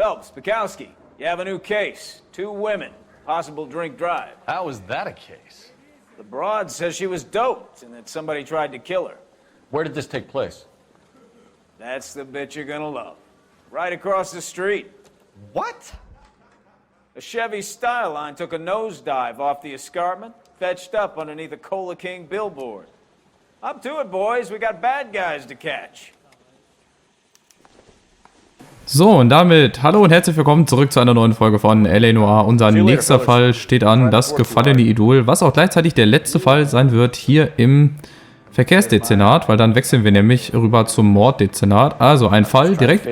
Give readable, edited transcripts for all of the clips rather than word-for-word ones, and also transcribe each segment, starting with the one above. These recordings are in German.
Phelps, Bukowski, you have a new case. 2 women, possible drink drive. How is that a case? The broad says she was doped and that somebody tried to kill her. Where did this take place? That's the bit you're gonna love. Right across the street. What? A Chevy Styline took a nosedive off the escarpment, fetched up underneath a Cola King billboard. Up to it, boys. We got bad guys to catch. So, und damit hallo und herzlich willkommen zurück zu einer neuen Folge von L.A. Noire. Unser nächster Fall steht an, das gefallene Idol, was auch gleichzeitig der letzte Fall sein wird hier im Verkehrsdezernat, weil dann wechseln wir nämlich rüber zum Morddezernat. Also ein Fall direkt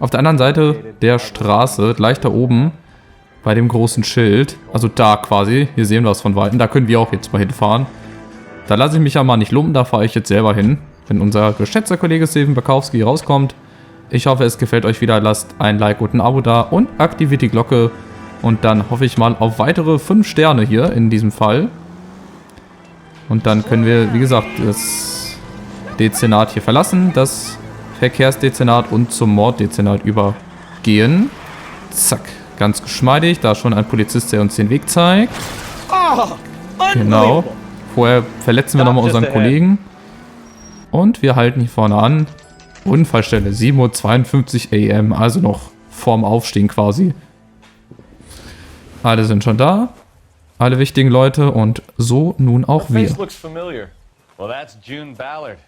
auf der anderen Seite der Straße, gleich da oben bei dem großen Schild. Also da quasi, hier sehen wir es von Weitem, da können wir auch jetzt mal hinfahren. Da lasse ich mich ja mal nicht lumpen, da fahre ich jetzt selber hin, wenn unser geschätzter Kollege Steven Bukowski rauskommt. Ich hoffe, es gefällt euch wieder. Lasst ein Like und ein Abo da und aktiviert die Glocke. Und dann hoffe ich mal auf weitere 5 Sterne hier in diesem Fall. Und dann können wir, wie gesagt, das Dezernat hier verlassen, das Verkehrsdezernat und zum Morddezernat übergehen. Zack, ganz geschmeidig. Da ist schon ein Polizist, der uns den Weg zeigt. Genau. Vorher verletzen wir nochmal unseren Kollegen. Und wir halten hier vorne an. Unfallstelle, 7:52 Uhr AM, also noch vorm Aufstehen quasi. Alle sind schon da. Alle wichtigen Leute und so nun auch wir. Face looks familiar. Well, that's June Ballard,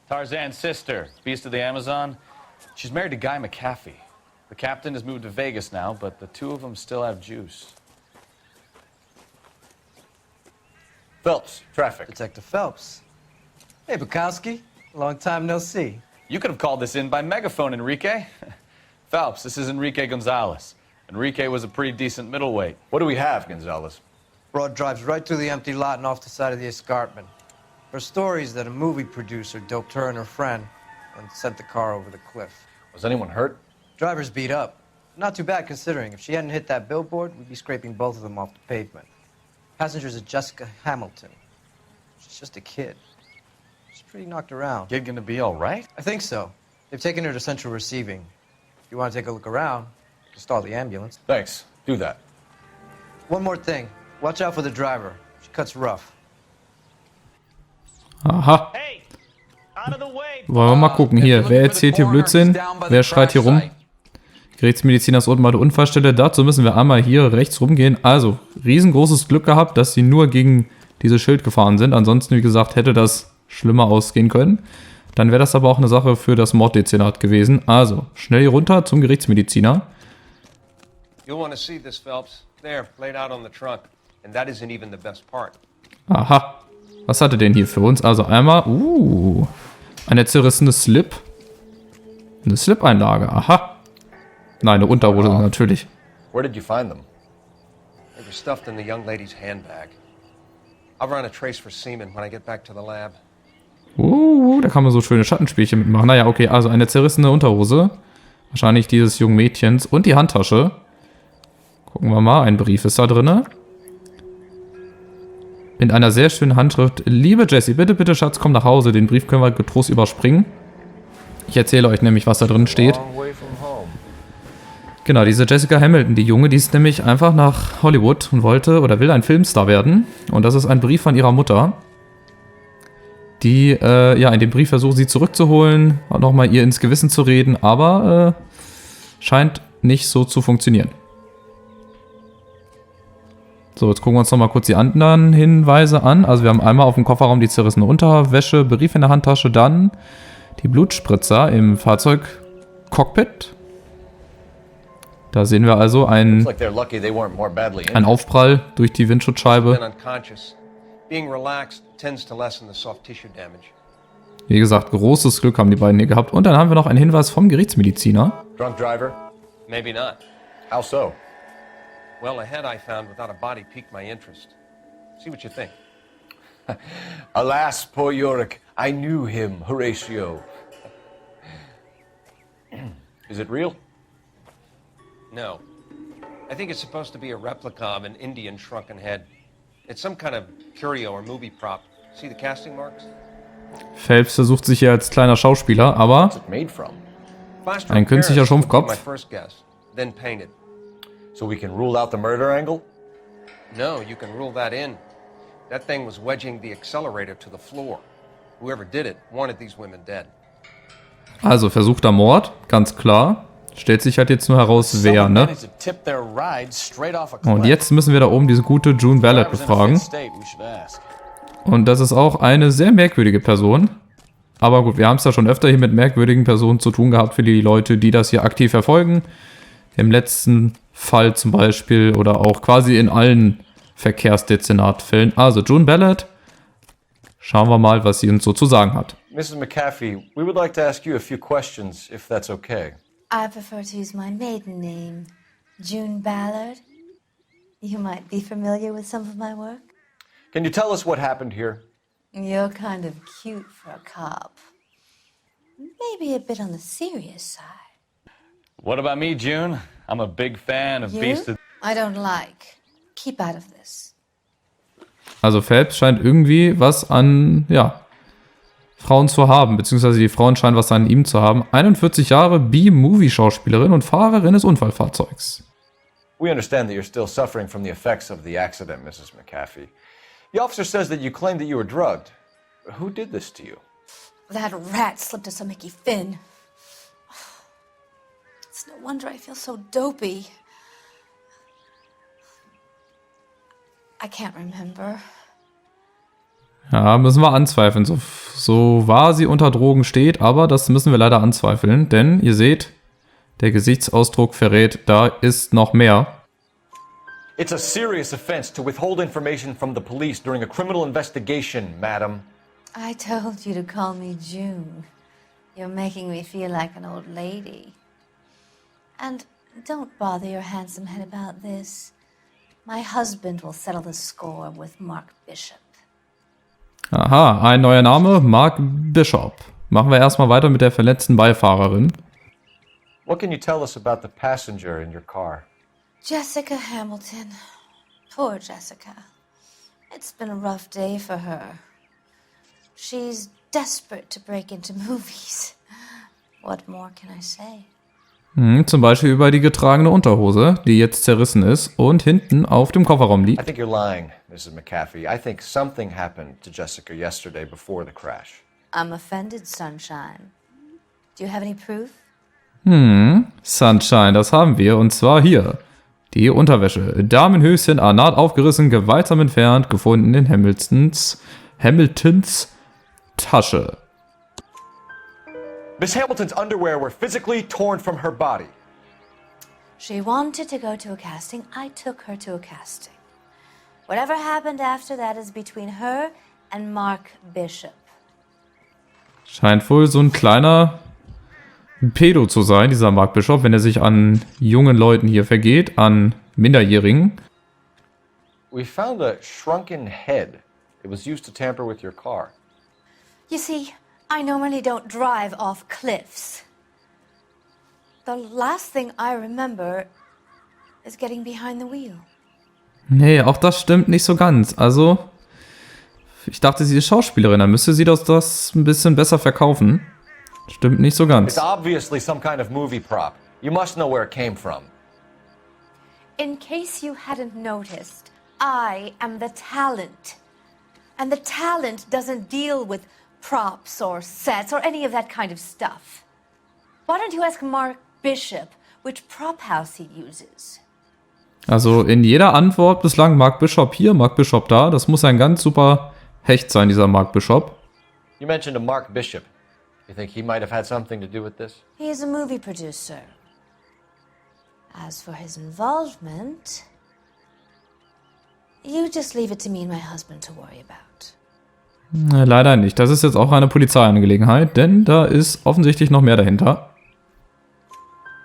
Tarzan's sister, Beast of the Amazon. She's married to Guy McAfee. The captain has moved to Vegas now, but the 2 of them still have juice. Phelps, traffic. Detective Phelps. Hey, Bukowski. Long time no see. You could have called this in by megaphone, Enrique. Phelps, this is Enrique Gonzalez. Enrique was a pretty decent middleweight. What do we have, Gonzalez? Broad drives right through the empty lot and off the side of the escarpment. Her story is that a movie producer doped her and her friend and sent the car over the cliff. Was anyone hurt? Driver's beat up. Not too bad considering. If she hadn't hit that billboard, we'd be scraping both of them off the pavement. Passenger's a Jessica Hamilton. She's just a kid. She's pretty knocked around. Kid gonna be all right? I think so. They've taken her to central receiving. If you want to take a look around, you can stall the ambulance. Thanks. Do that. One more thing. Watch out for the driver. She cuts rough. Aha. Wollen wir mal gucken hier. Wer erzählt hier Blödsinn? Wer schreit hier rum? Gerichtsmediziner ist unten bei der Unfallstelle. Dazu müssen wir einmal hier rechts rumgehen. Also, riesengroßes Glück gehabt, dass sie nur gegen dieses Schild gefahren sind. Ansonsten, wie gesagt, hätte das schlimmer ausgehen können. Dann wäre das aber auch eine Sache für das Morddezernat gewesen. Also, schnell hier runter zum Gerichtsmediziner. Aha. Was hat er denn hier für uns? Also einmal, eine zerrissene Slip. Eine Slip-Einlage, aha. Nein, eine Unterhose natürlich. Where did you find them? They were stuffed in the young lady's handbag. I'll run a trace for semen when I get back to the lab. Da kann man so schöne Schattenspielchen mitmachen. Naja, okay, also eine zerrissene Unterhose. Wahrscheinlich dieses jungen Mädchens. Und die Handtasche. Gucken wir mal, ein Brief ist da drin. In einer sehr schönen Handschrift. Liebe Jessie, bitte, bitte, Schatz, komm nach Hause. Den Brief können wir getrost überspringen. Ich erzähle euch nämlich, was da drin steht. Genau, diese Jessica Hamilton, die Junge, die ist nämlich einfach nach Hollywood und wollte oder will ein Filmstar werden. Und das ist ein Brief von ihrer Mutter, die, ja, in dem Brief versucht, sie zurückzuholen und nochmal ihr ins Gewissen zu reden, aber scheint nicht so zu funktionieren. So, jetzt gucken wir uns nochmal kurz die anderen Hinweise an. Also wir haben einmal auf dem Kofferraum die zerrissene Unterwäsche, Brief in der Handtasche, dann die Blutspritzer im Fahrzeugcockpit. Da sehen wir also einen Aufprall durch die Windschutzscheibe. Wie gesagt, großes Glück haben die beiden hier gehabt. Und dann haben wir noch einen Hinweis vom Gerichtsmediziner. Drunk driver? Maybe not. How so? Well, a head I found without a body piqued my interest. See what you think. Alas, poor Yorick, I knew him, Horatio. Is it real? No. I think it's supposed to be a replica of an Indian shrunken head. It's some kind of curio or movie prop. See the casting marks? Phelps versucht sich hier als kleiner Schauspieler, aber Plaster Ein of künstlicher Paris would be Schrumpfkopf. my first guess, then painted. So we can rule out the murder angle? No, you can rule that in. That thing was wedging the accelerator to the floor. Whoever did it wanted these women dead. Also versuchter Mord, ganz klar. Stellt sich halt jetzt nur heraus, wer, Someone ne? managed to tip their ride straight off a cliff. Und jetzt müssen wir da oben diese gute June Ballard Driver's in a befragen. fit state, we should ask. Und das ist auch eine sehr merkwürdige Person. Aber gut, wir haben es ja schon öfter hier mit merkwürdigen Personen zu tun gehabt für die Leute, die das hier aktiv verfolgen. Im letzten Fall zum Beispiel oder auch quasi in allen Verkehrsdezernatfällen. Also June Ballard. Schauen wir mal, was sie uns so zu sagen hat. Mrs. McAfee, we would like to ask you a few questions, if that's okay. I prefer to use my maiden name, June Ballard. You might be familiar with some of my work. Can you tell us what happened here? You're kind of cute for a cop. Maybe a bit on the serious side. What about me, June? I'm a big fan of You? Beast of... I don't like. Keep out of this. Also Phelps scheint irgendwie was an, ja, Frauen zu haben, beziehungsweise die Frauen scheinen was an ihm zu haben. 41 Jahre, B-Movie-Schauspielerin und Fahrerin des Unfallfahrzeugs. We understand that you're still suffering from the effects of the accident, Mrs. McAfee. The officer says that you claimed that you were drugged. Who did this to you? That rat slipped us a Mickey Finn. It's no wonder I feel so dopey. I can't remember. Ja, müssen wir anzweifeln. So wahr sie unter Drogen steht, aber das müssen wir leider anzweifeln, denn ihr seht, der Gesichtsausdruck verrät, da ist noch mehr. It's a serious offense to withhold information from the police during a criminal investigation, madam. I told you to call me June. You're making me feel like an old lady. And don't bother your handsome head about this. My husband will settle the score with Mark Bishop. Aha, ein neuer Name, Mark Bishop. Machen wir erstmal weiter mit der verletzten Beifahrerin. What can you tell us about the passenger in your car? Jessica Hamilton. Poor Jessica. It's been a rough day for her. She's desperate to break into movies. What more can I say? Zum Beispiel über die getragene Unterhose, die jetzt zerrissen ist und hinten auf dem Kofferraum I liegt. think you're lying, Mrs. McAfee. I think something happened to Jessica yesterday before the crash. I'm offended, Sunshine. Do you have any proof? Sunshine, das haben wir, und zwar hier. Die Unterwäsche. Damenhöschen, Anat aufgerissen, gewaltsam entfernt, gefunden in Hamiltons Tasche. Miss Hamilton's underwear were physically torn from her body. She wanted to go to a casting. I took her to a casting. Whatever happened after that is between her and Mark Bishop. Scheint wohl so ein kleiner Pedo zu sein, dieser Mark Bishop, wenn er sich an jungen Leuten hier vergeht, an Minderjährigen. We found a shrunken head. It was used to tamper with your car. You see, I normally don't drive off cliffs. The last thing I remember is getting behind the wheel. Nee, auch das stimmt nicht so ganz. Also, ich dachte, sie ist Schauspielerin, dann müsste sie das ein bisschen besser verkaufen. Stimmt nicht so ganz. It's obviously some kind of movie prop. You must know where it came from. In case you hadn't noticed, I am the talent. And the talent doesn't deal with props or sets or any of that kind of stuff. Why don't you ask Mark Bishop which prop house he uses? Also in jeder Antwort bislang Mark Bishop hier, Mark Bishop da. Das muss ein ganz super Hecht sein, dieser Mark Bishop. You mentioned a Mark Bishop. You think he might have had something to do with this? He is a movie producer. As for his involvement, you just leave it to me and my husband to worry about. Leider nicht. Das ist jetzt auch eine Polizeiangelegenheit, denn da ist offensichtlich noch mehr dahinter.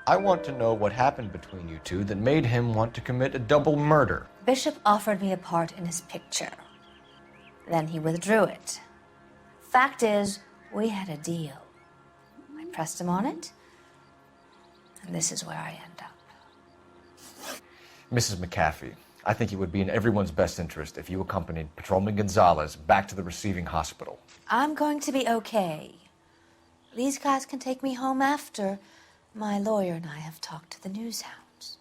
I want to know what happened between you two that made him want to commit a double murder. Bishop offered me a part in his picture. Then he withdrew it. Fact is, we had a deal. I pressed him on it, and this is where I end up. Mrs. McAfee, I think it would be in everyone's best interest if you accompanied Patrolman Gonzalez back to the receiving hospital. I'm going to be okay. These guys can take me home after, My lawyer and I have talked to the news hounds.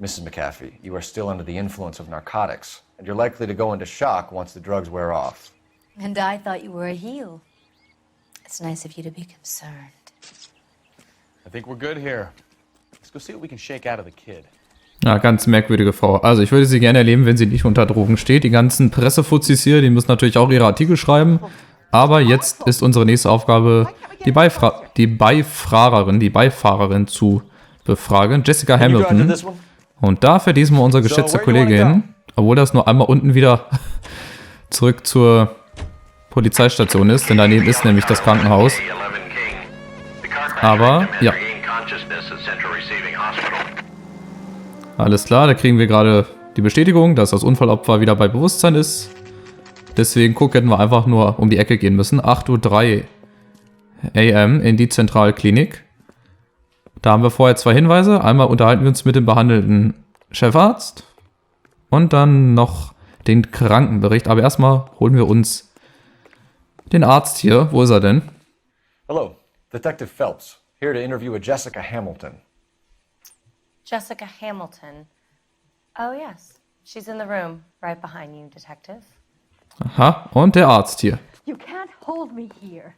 Mrs. McAfee, you are still under the influence of narcotics, and you're likely to go into shock once the drugs wear off. And I thought you were a heel. It's nice of you to be concerned. I think we're good here. Let's go see what we can shake out of the kid. Ja, ganz merkwürdige Frau. Also ich würde sie gerne erleben, wenn sie nicht unter Drogen steht. Die ganzen Pressefuzis hier, die müssen natürlich auch ihre Artikel schreiben. Aber jetzt ist unsere nächste Aufgabe, die Beifahrerin zu befragen. Jessica Can you go into Hamilton. this one? Und da fährt diesmal unsere geschätzte So, where do you wanna Kollegin, obwohl das nur einmal unten wieder zurück zur Polizeistation ist, denn daneben ist nämlich das Krankenhaus. Aber, ja. Alles klar, da kriegen wir gerade die Bestätigung, dass das Unfallopfer wieder bei Bewusstsein ist. Deswegen hätten wir einfach nur um die Ecke gehen müssen. 8:03 Uhr AM in die Zentralklinik. Da haben wir vorher 2 Hinweise. Einmal unterhalten wir uns mit dem behandelnden Chefarzt und dann noch den Krankenbericht. Aber erstmal holen wir uns den Arzt hier. Wo ist er denn? Hello, Detective Phelps, here to interview a Jessica Hamilton. Jessica Hamilton. Oh, yes. She's in the room, right behind you, Detective. Aha, und der Arzt hier. You can't hold me here.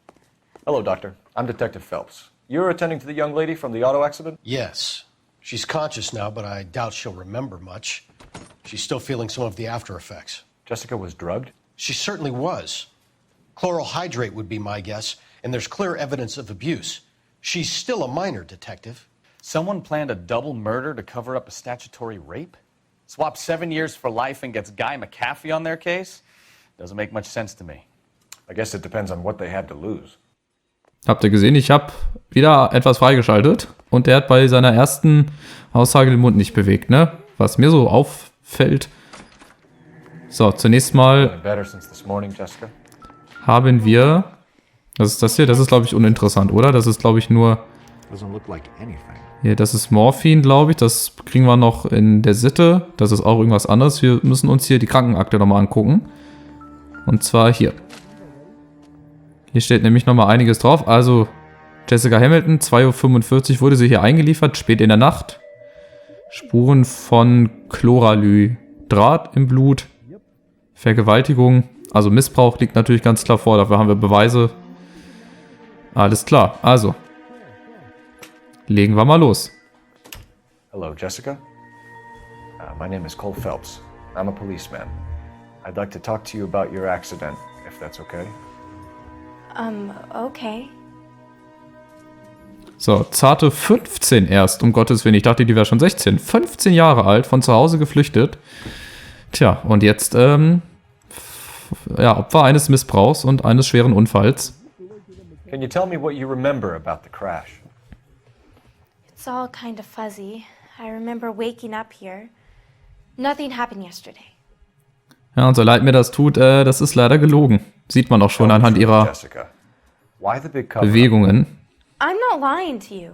Hello, Doctor. I'm Detective Phelps. You're attending to the young lady from the auto accident? Yes. She's conscious now, but I doubt she'll remember much. She's still feeling some of the after effects. Jessica was drugged? She certainly was. Chloral hydrate would be my guess, and there's clear evidence of abuse. She's still a minor, Detective. Someone planned a double murder to cover up a statutory rape? Swap 7 years for life and gets Guy McAfee on their case? Doesn't make much sense to me. I guess it depends on what they had to lose. Habt ihr gesehen, ich habe wieder etwas freigeschaltet und der hat bei seiner ersten Aussage den Mund nicht bewegt, ne? Was mir so auffällt. So, zunächst mal Feeling better since this morning, Jessica? haben wir... Was ist das hier? Das ist, glaube ich, uninteressant, oder? Das ist, glaube ich, nur... Doesn't look like anything. Hier, das ist Morphin, glaube ich. Das kriegen wir noch in der Sitte. Das ist auch irgendwas anderes. Wir müssen uns hier die Krankenakte nochmal angucken. Und zwar hier. Hier steht nämlich nochmal einiges drauf. Also, Jessica Hamilton, 2:45 Uhr wurde sie hier eingeliefert, spät in der Nacht. Spuren von Chloralhydrat im Blut. Vergewaltigung, also Missbrauch liegt natürlich ganz klar vor. Dafür haben wir Beweise. Alles klar, also. Legen wir mal los. Hello, Jessica. My name is Cole Phelps. I'm a policeman. I'd like to talk to you about your accident, if that's okay. Okay. So, zarte 15 erst, um Gottes Willen. Ich dachte, die wäre schon 16. 15 Jahre alt, von zu Hause geflüchtet. Tja, und jetzt, ja, Opfer eines Missbrauchs und eines schweren Unfalls. Can you tell me what you remember about the crash? It's all kind of fuzzy. I remember waking up here. Nothing happened yesterday. Ja, und so leid mir das tut, das ist leider gelogen. Sieht man auch schon anhand ihrer Jessica, why the big cover? Bewegungen. I'm not lying to you.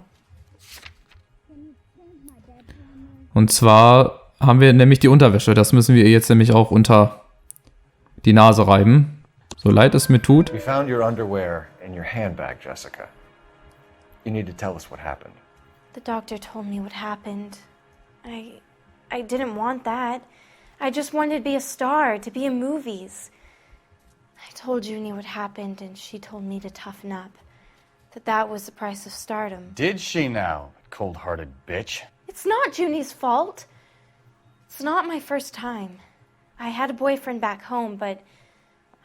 Und zwar haben wir nämlich die Unterwäsche. Das müssen wir ihr jetzt nämlich auch unter die Nase reiben. So leid es mir tut. We found your underwear in your handbag, Jessica. You need to tell us what happened. The doctor told me what happened. I didn't want that. I just wanted to be a star, to be in movies. I told Junie what happened, and she told me to toughen up. That was the price of stardom. Did she now, cold-hearted bitch? It's not Junie's fault. It's not my first time. I had a boyfriend back home, but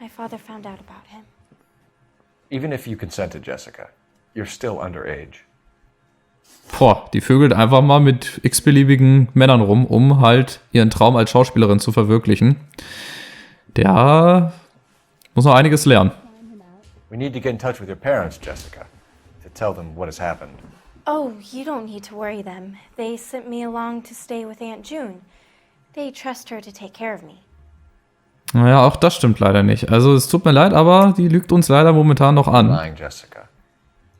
my father found out about him. Even if you consented, Jessica, you're still underage. Boah, die vögelt einfach mal mit x-beliebigen Männern rum, um halt ihren Traum als Schauspielerin zu verwirklichen. Der muss noch einiges lernen. We need to get in touch with your parents, Jessica, to tell them what has happened. Oh, you don't need to worry them. They sent me along to stay with Aunt June. They trust her to take care of me. Naja, auch das stimmt leider nicht. Also es tut mir leid, aber die lügt uns leider momentan noch an. Lying, Jessica.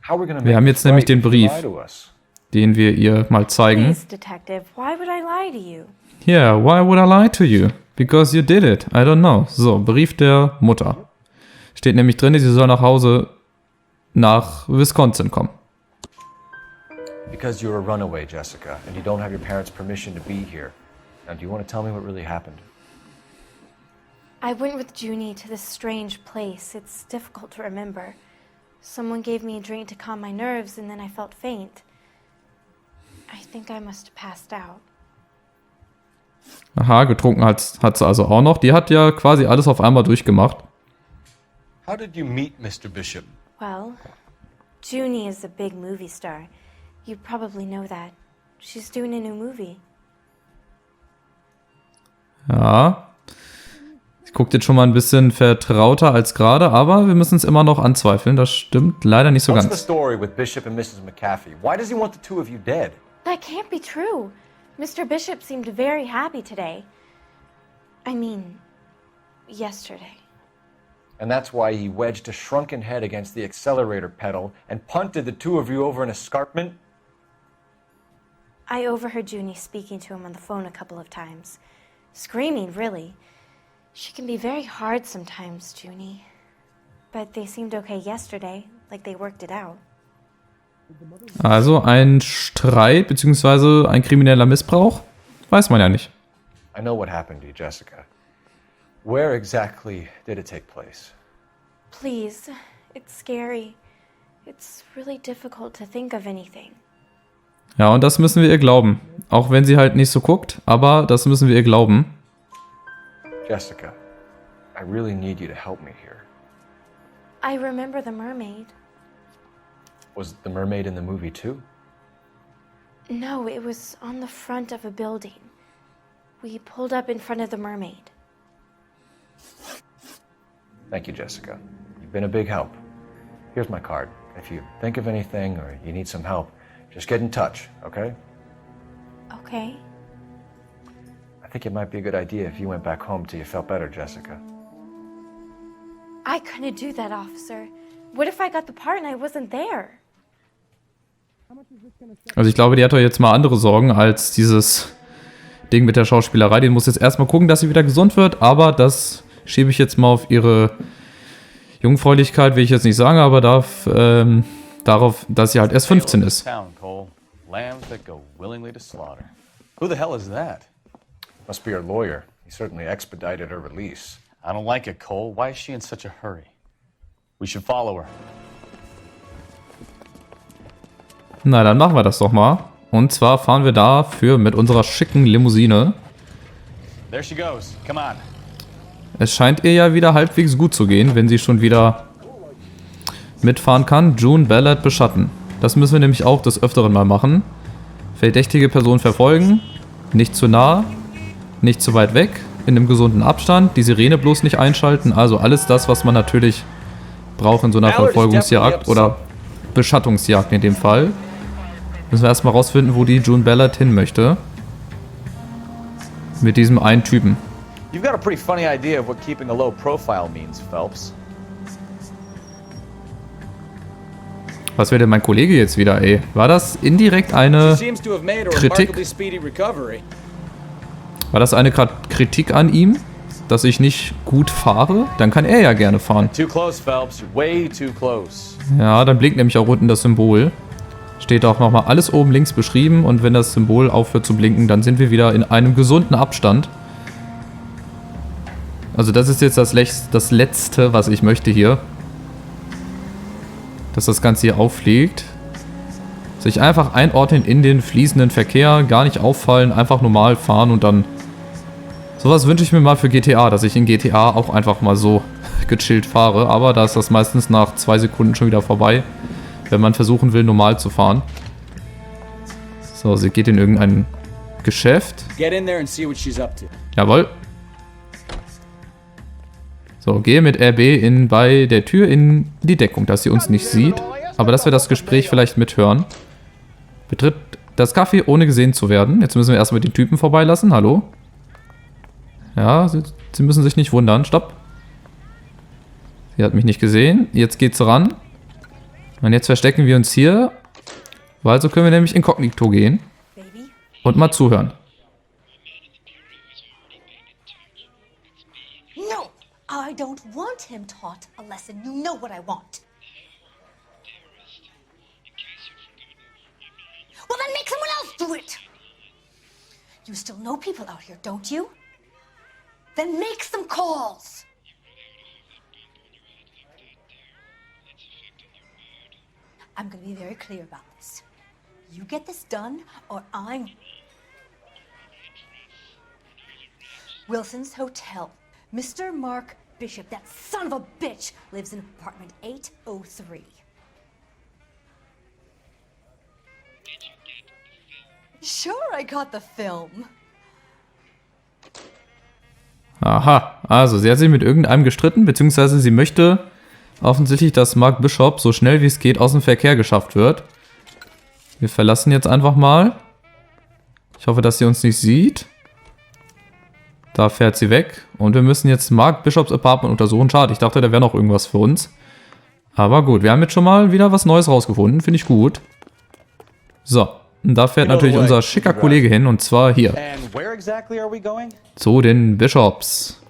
How are we gonna Wir make haben you jetzt nämlich den right if you Brief, lie to us? den wir ihr mal zeigen. Please, Detective, why would I lie to you? Yeah, why would I lie to you? Because you did it. I don't know. So, Brief der Mutter. Steht nämlich drin, sie soll nach Hause nach Wisconsin kommen. Because you're a runaway, Jessica, and you don't have your parents' permission to be here. Now, do you want to tell me what really happened? I went with Junie to this strange place. It's difficult to remember. Someone gave me a drink to calm my nerves, and then I felt faint. I think I must have passed out. Aha, getrunken hat sie also auch noch. Die hat ja quasi alles auf einmal durchgemacht. How did you meet Mr. Bishop? Well, Junie is a big movie star. You probably know that. She's doing a new movie. Ja. Sie guckt jetzt schon mal ein bisschen vertrauter als gerade, aber wir müssen es immer noch anzweifeln. Das stimmt leider nicht so What's the ganz. story with Bishop and Mrs. McAfee? Why does he want the two of you dead? That can't be true. Mr. Bishop seemed very happy today. I mean, yesterday. And that's why he wedged a shrunken head against the accelerator pedal and punted the two of you over an escarpment? I overheard Junie speaking to him on the phone a couple of times. Screaming, really. She can be very hard sometimes, Junie. But they seemed okay yesterday, like they worked it out. Also ein Streit bzw. ein krimineller Missbrauch? Weiß man ja nicht. I know what happened to you, Jessica. Where exactly did it take place? Please, it's scary. It's really difficult to think of anything. Ja, und das müssen wir ihr glauben. Auch wenn sie halt nicht so guckt, aber das müssen wir ihr glauben. Jessica, I really need you to help me here. I remember the mermaid. Was the mermaid in the movie too? No, it was on the front of a building. We pulled up in front of the mermaid. Thank you, Jessica. You've been a big help. Here's my card. If you think of anything or you need some help, just get in touch, okay? Okay. I think it might be a good idea if you went back home till you felt better, Jessica. I couldn't do that, officer. What if I got the part and I wasn't there? Also ich glaube, die hat doch jetzt mal andere Sorgen als dieses Ding mit der Schauspielerei. Die muss jetzt erstmal gucken, dass sie wieder gesund wird, aber das schiebe ich jetzt mal auf ihre Jungfräulichkeit, will ich jetzt nicht sagen, aber darauf, dass sie halt erst 15 ist. Town, Cole. Lambs that go willingly to slaughter. Who the hell is that? Must be her lawyer. He certainly expedited her release. I don't like it, Cole. Why is she in such a hurry? We should follow her. Na, dann machen wir das doch mal. Und zwar fahren wir dafür mit unserer schicken Limousine. There she goes. Come on. Es scheint ihr ja wieder halbwegs gut zu gehen, wenn sie schon wieder mitfahren kann. June Ballard beschatten. Das müssen wir nämlich auch des Öfteren mal machen. Verdächtige Person verfolgen. Nicht zu nah. Nicht zu weit weg. In einem gesunden Abstand. Die Sirene bloß nicht einschalten. Also alles das, was man natürlich braucht in so einer Verfolgungsjagd oder Beschattungsjagd in dem Fall. Müssen wir erstmal rausfinden, wo die June Ballard hin möchte. Mit diesem einen Typen. You've got a pretty funny idea of what keeping a low profile means, Phelps. Was will denn mein Kollege jetzt wieder, ey? War das indirekt eine Kritik? War das eine Kritik an ihm, dass ich nicht gut fahre? Dann kann er ja gerne fahren. Too close, Phelps. You're way too close. Ja, dann blinkt nämlich auch unten das Symbol. Steht auch nochmal alles oben links beschrieben und wenn das Symbol aufhört zu blinken, dann sind wir wieder in einem gesunden Abstand. Also das ist jetzt das Letzte, was ich möchte hier. Dass das Ganze hier auffliegt. Sich einfach einordnen in den fließenden Verkehr, gar nicht auffallen, einfach normal fahren und dann... Sowas wünsche ich mir mal für GTA, dass ich in GTA auch einfach mal so gechillt fahre. Aber da ist das meistens nach 2 Sekunden schon wieder vorbei, wenn man versuchen will, normal zu fahren. So, sie geht in irgendein Geschäft. Jawohl. So, gehe mit RB bei der Tür in die Deckung, dass sie uns nicht sieht. Aber dass wir das Gespräch vielleicht mithören. Betritt das Café, ohne gesehen zu werden. Jetzt müssen wir erstmal den Typen vorbeilassen. Hallo? Ja, sie müssen sich nicht wundern. Stopp. Sie hat mich nicht gesehen. Jetzt geht's ran. Und jetzt verstecken wir uns hier. Weil so können wir nämlich inkognito gehen. Und mal zuhören. No, I don't want him taught a lesson. You know what I want. still know people out here, don't you? Then make some calls. I'm going to be very clear about this. You get this done, or I'm... Wilson's Hotel. Mr. Mark Bishop, that son of a bitch, lives in apartment 803. Sure, I got the film. Aha, also sie hat sich mit irgendeinem gestritten, beziehungsweise sie möchte offensichtlich, dass Mark Bishop so schnell wie es geht aus dem Verkehr geschafft wird. Wir verlassen jetzt einfach mal. Ich hoffe, dass sie uns nicht sieht. Da fährt sie weg. Und wir müssen jetzt Mark Bishops Apartment untersuchen. Schade, ich dachte, da wäre noch irgendwas für uns. Aber gut, wir haben jetzt schon mal wieder was Neues rausgefunden. Finde ich gut. So, und da fährt natürlich unser schicker Kollege hin. Und zwar hier. Zu den Bishops.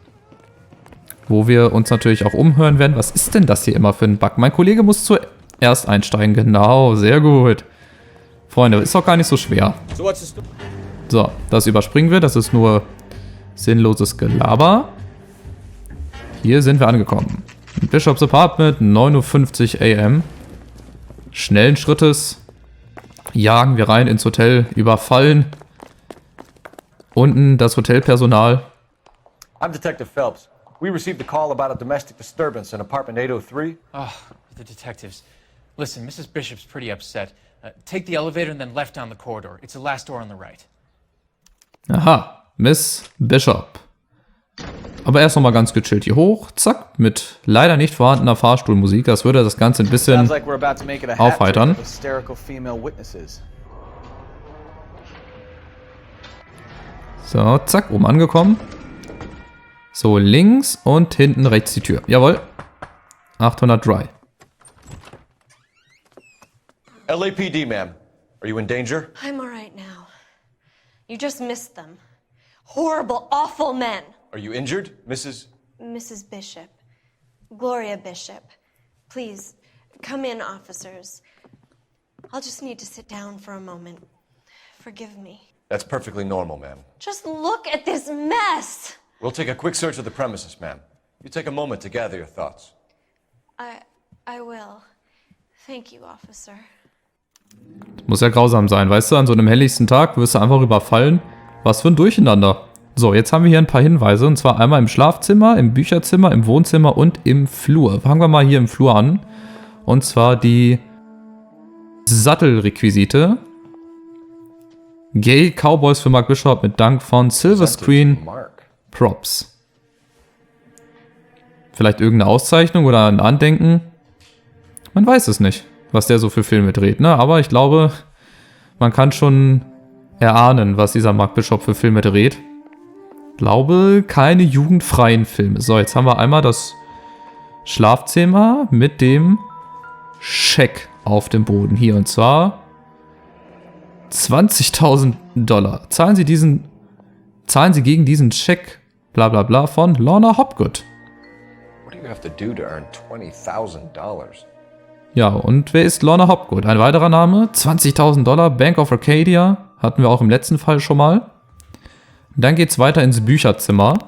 Wo wir uns natürlich auch umhören werden. Was ist denn das hier immer für ein Bug? Mein Kollege muss zuerst einsteigen. Genau, sehr gut. Freunde, ist doch gar nicht so schwer. So, das überspringen wir. Das ist nur sinnloses Gelaber. Hier sind wir angekommen. Bishops Apartment, 9:50 am. Schnellen Schrittes jagen wir rein ins Hotel, überfallen unten das Hotelpersonal. I'm Detective Phelps. We received a call about a domestic disturbance in apartment 803. Oh, the detectives. Listen, Mrs. Bishop's pretty upset. Take the elevator and then left down the corridor. It's the last door on the right. Aha, Miss Bishop. Aber erst nochmal ganz gechillt hier hoch. Zack, mit leider nicht vorhandener Fahrstuhlmusik. Das würde das Ganze ein bisschen aufheitern. So, zack, oben angekommen. So, links und hinten rechts die Tür. Jawohl. 800 Dry. LAPD, ma'am. Are you in danger? I'm all right now. You just missed them. Horrible, awful men. Are you injured, Mrs. Bishop. Gloria Bishop. Please, come in, officers. I'll just need to sit down for a moment. Forgive me. That's perfectly normal, ma'am. Just look at this mess! We'll take a quick search of the premises, ma'am. You take a moment to gather your thoughts. I will. Thank you, officer. Muss ja grausam sein, weißt du, an so einem helllichsten Tag wirst du einfach überfallen. Was für ein Durcheinander. So, jetzt haben wir hier ein paar Hinweise, und zwar einmal im Schlafzimmer, im Bücherzimmer, im Wohnzimmer und im Flur. Fangen wir mal hier im Flur an. Und zwar die Sattelrequisite. Gay Cowboys für Mark Bishop mit Dank von Silver Screen Props. Vielleicht irgendeine Auszeichnung oder ein Andenken? Man weiß es nicht, was der so für Filme dreht, ne? Aber ich glaube, man kann schon erahnen, was dieser Mark Bishop für Filme dreht. Glaube, keine jugendfreien Filme. So, jetzt haben wir einmal das Schlafzimmer mit dem Scheck auf dem Boden. Hier, und zwar $20.000. Zahlen Sie gegen diesen Scheck, bla bla bla, von Lorna Hopgood. What do you have to do to earn $20,000? Ja, und wer ist Lorna Hopgood? Ein weiterer Name, $20.000, Bank of Arcadia, hatten wir auch im letzten Fall schon mal. Dann geht's weiter ins Bücherzimmer.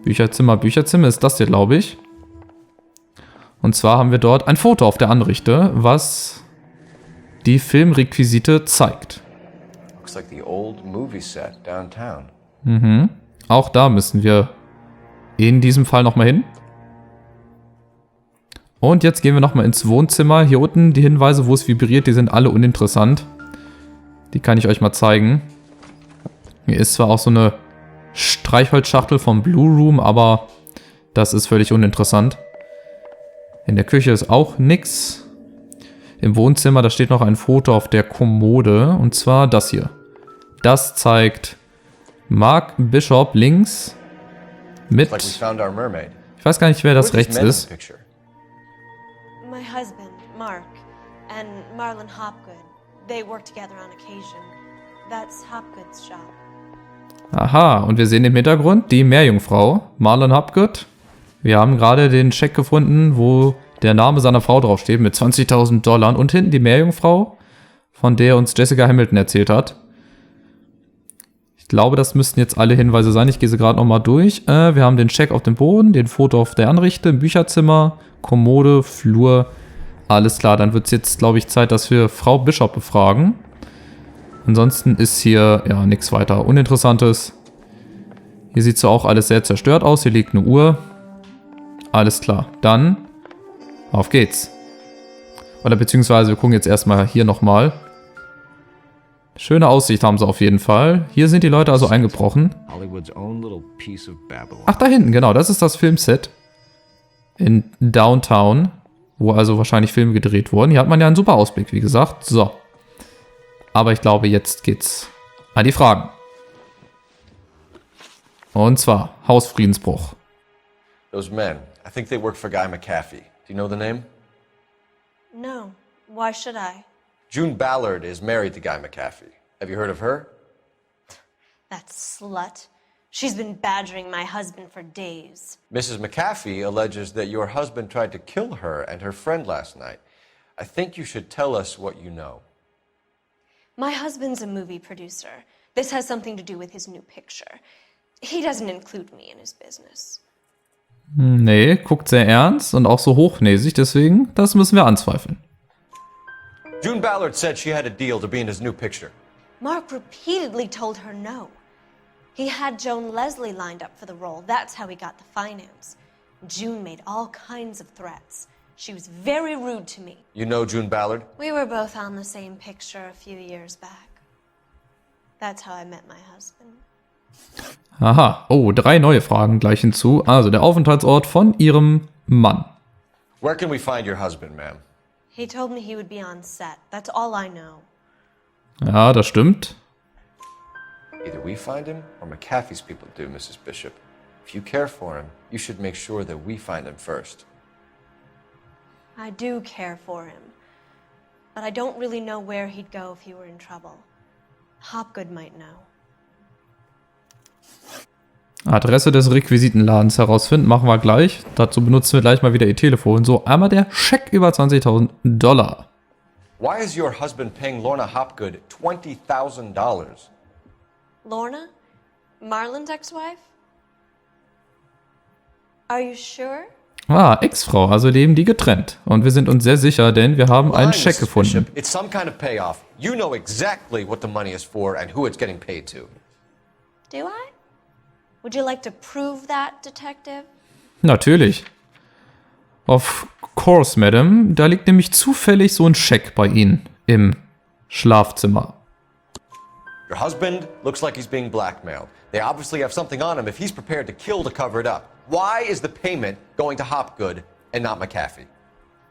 Bücherzimmer ist das hier, glaube ich. Und zwar haben wir dort ein Foto auf der Anrichte, was die Filmrequisite zeigt. Looks like the old movie set downtown. Mhm. Auch da müssen wir in diesem Fall nochmal hin. Und jetzt gehen wir nochmal ins Wohnzimmer. Hier unten die Hinweise, wo es vibriert, die sind alle uninteressant. Die kann ich euch mal zeigen. Hier ist zwar auch so eine Streichholzschachtel vom Blue Room, aber das ist völlig uninteressant. In der Küche ist auch nix. Im Wohnzimmer, da steht noch ein Foto auf der Kommode. Und zwar das hier. Das zeigt Mark Bishop links mit... Ich weiß gar nicht, wer das rechts ist. My husband, Mark, and Marlon Hopgood. They work together on occasion. That's Hopgood's shop. Aha, und wir sehen im Hintergrund die Meerjungfrau, Marlon Hopgood. Wir haben gerade den Scheck gefunden, wo der Name seiner Frau draufsteht, mit $20.000. Und hinten die Meerjungfrau, von der uns Jessica Hamilton erzählt hat. Ich glaube, das müssten jetzt alle Hinweise sein. Ich gehe sie gerade nochmal durch. Wir haben den Scheck auf dem Boden, den Foto auf der Anrichte, Bücherzimmer, Kommode, Flur. Alles klar, dann wird es jetzt, glaube ich, Zeit, dass wir Frau Bishop befragen. Ansonsten ist hier, ja, nichts weiter Uninteressantes. Hier sieht so auch alles sehr zerstört aus. Hier liegt eine Uhr. Alles klar, dann auf geht's. Oder beziehungsweise wir gucken jetzt erstmal hier nochmal. Schöne Aussicht haben sie auf jeden Fall. Hier sind die Leute also eingebrochen. Ach, da hinten, genau. Das ist das Filmset in Downtown, wo also wahrscheinlich Filme gedreht wurden. Hier hat man ja einen super Ausblick, wie gesagt. So. Aber ich glaube, jetzt geht's an die Fragen. Und zwar Hausfriedensbruch. Those men, I think they work for Guy McAfee. Do you know the name? No. Why should I? June Ballard is married to Guy McAfee. Have you heard of her? That slut. She's been badgering my husband for days. Mrs. McAfee alleges that your husband tried to kill her and her friend last night. I think you should tell us what you know. My husband's a movie producer. This has something to do with his new picture. He doesn't include me in his business. Nee, guckt sehr ernst und auch so hochnäsig, deswegen, das müssen wir anzweifeln. June Ballard said she had a deal to be in his new picture. Mark repeatedly told her no. He had Joan Leslie lined up for the role. That's how he got the finance. June made all kinds of threats. She was very rude to me. You know June Ballard? We were both on the same picture a few years back. That's how I met my husband. Aha, oh, 3 neue Fragen gleich hinzu. Also der Aufenthaltsort von ihrem Mann. Where can we find your husband, ma'am? He told me he would be on set. That's all I know. Ja, das stimmt. Either we find him or McAfee's people do, Mrs. Bishop. If you care for him, you should make sure that we find him first. I do care for him. But I don't really know where he'd go if he were in trouble. Hopgood might know. Adresse des Requisitenladens herausfinden, machen wir gleich. Dazu benutzen wir gleich mal wieder ihr Telefon. So, einmal der Scheck über $20.000. Why is your husband paying Lorna Hopgood $20,000? Lorna? Marlon's ex-wife? Are you sure? Ah, Ex-Frau, also leben die getrennt. Und wir sind uns sehr sicher, denn wir haben einen Scheck gefunden. It's some kind of payoff. You know exactly what the money is for and who it's getting paid to. Do I? Would you like to prove that, Detective? Natürlich. Of course, Madam. Da liegt nämlich zufällig so ein Scheck bei Ihnen im Schlafzimmer. Your husband looks like he's being blackmailed. They obviously have something on him if he's prepared to kill to cover it up. Why is the payment going to Hopgood and not McAfee?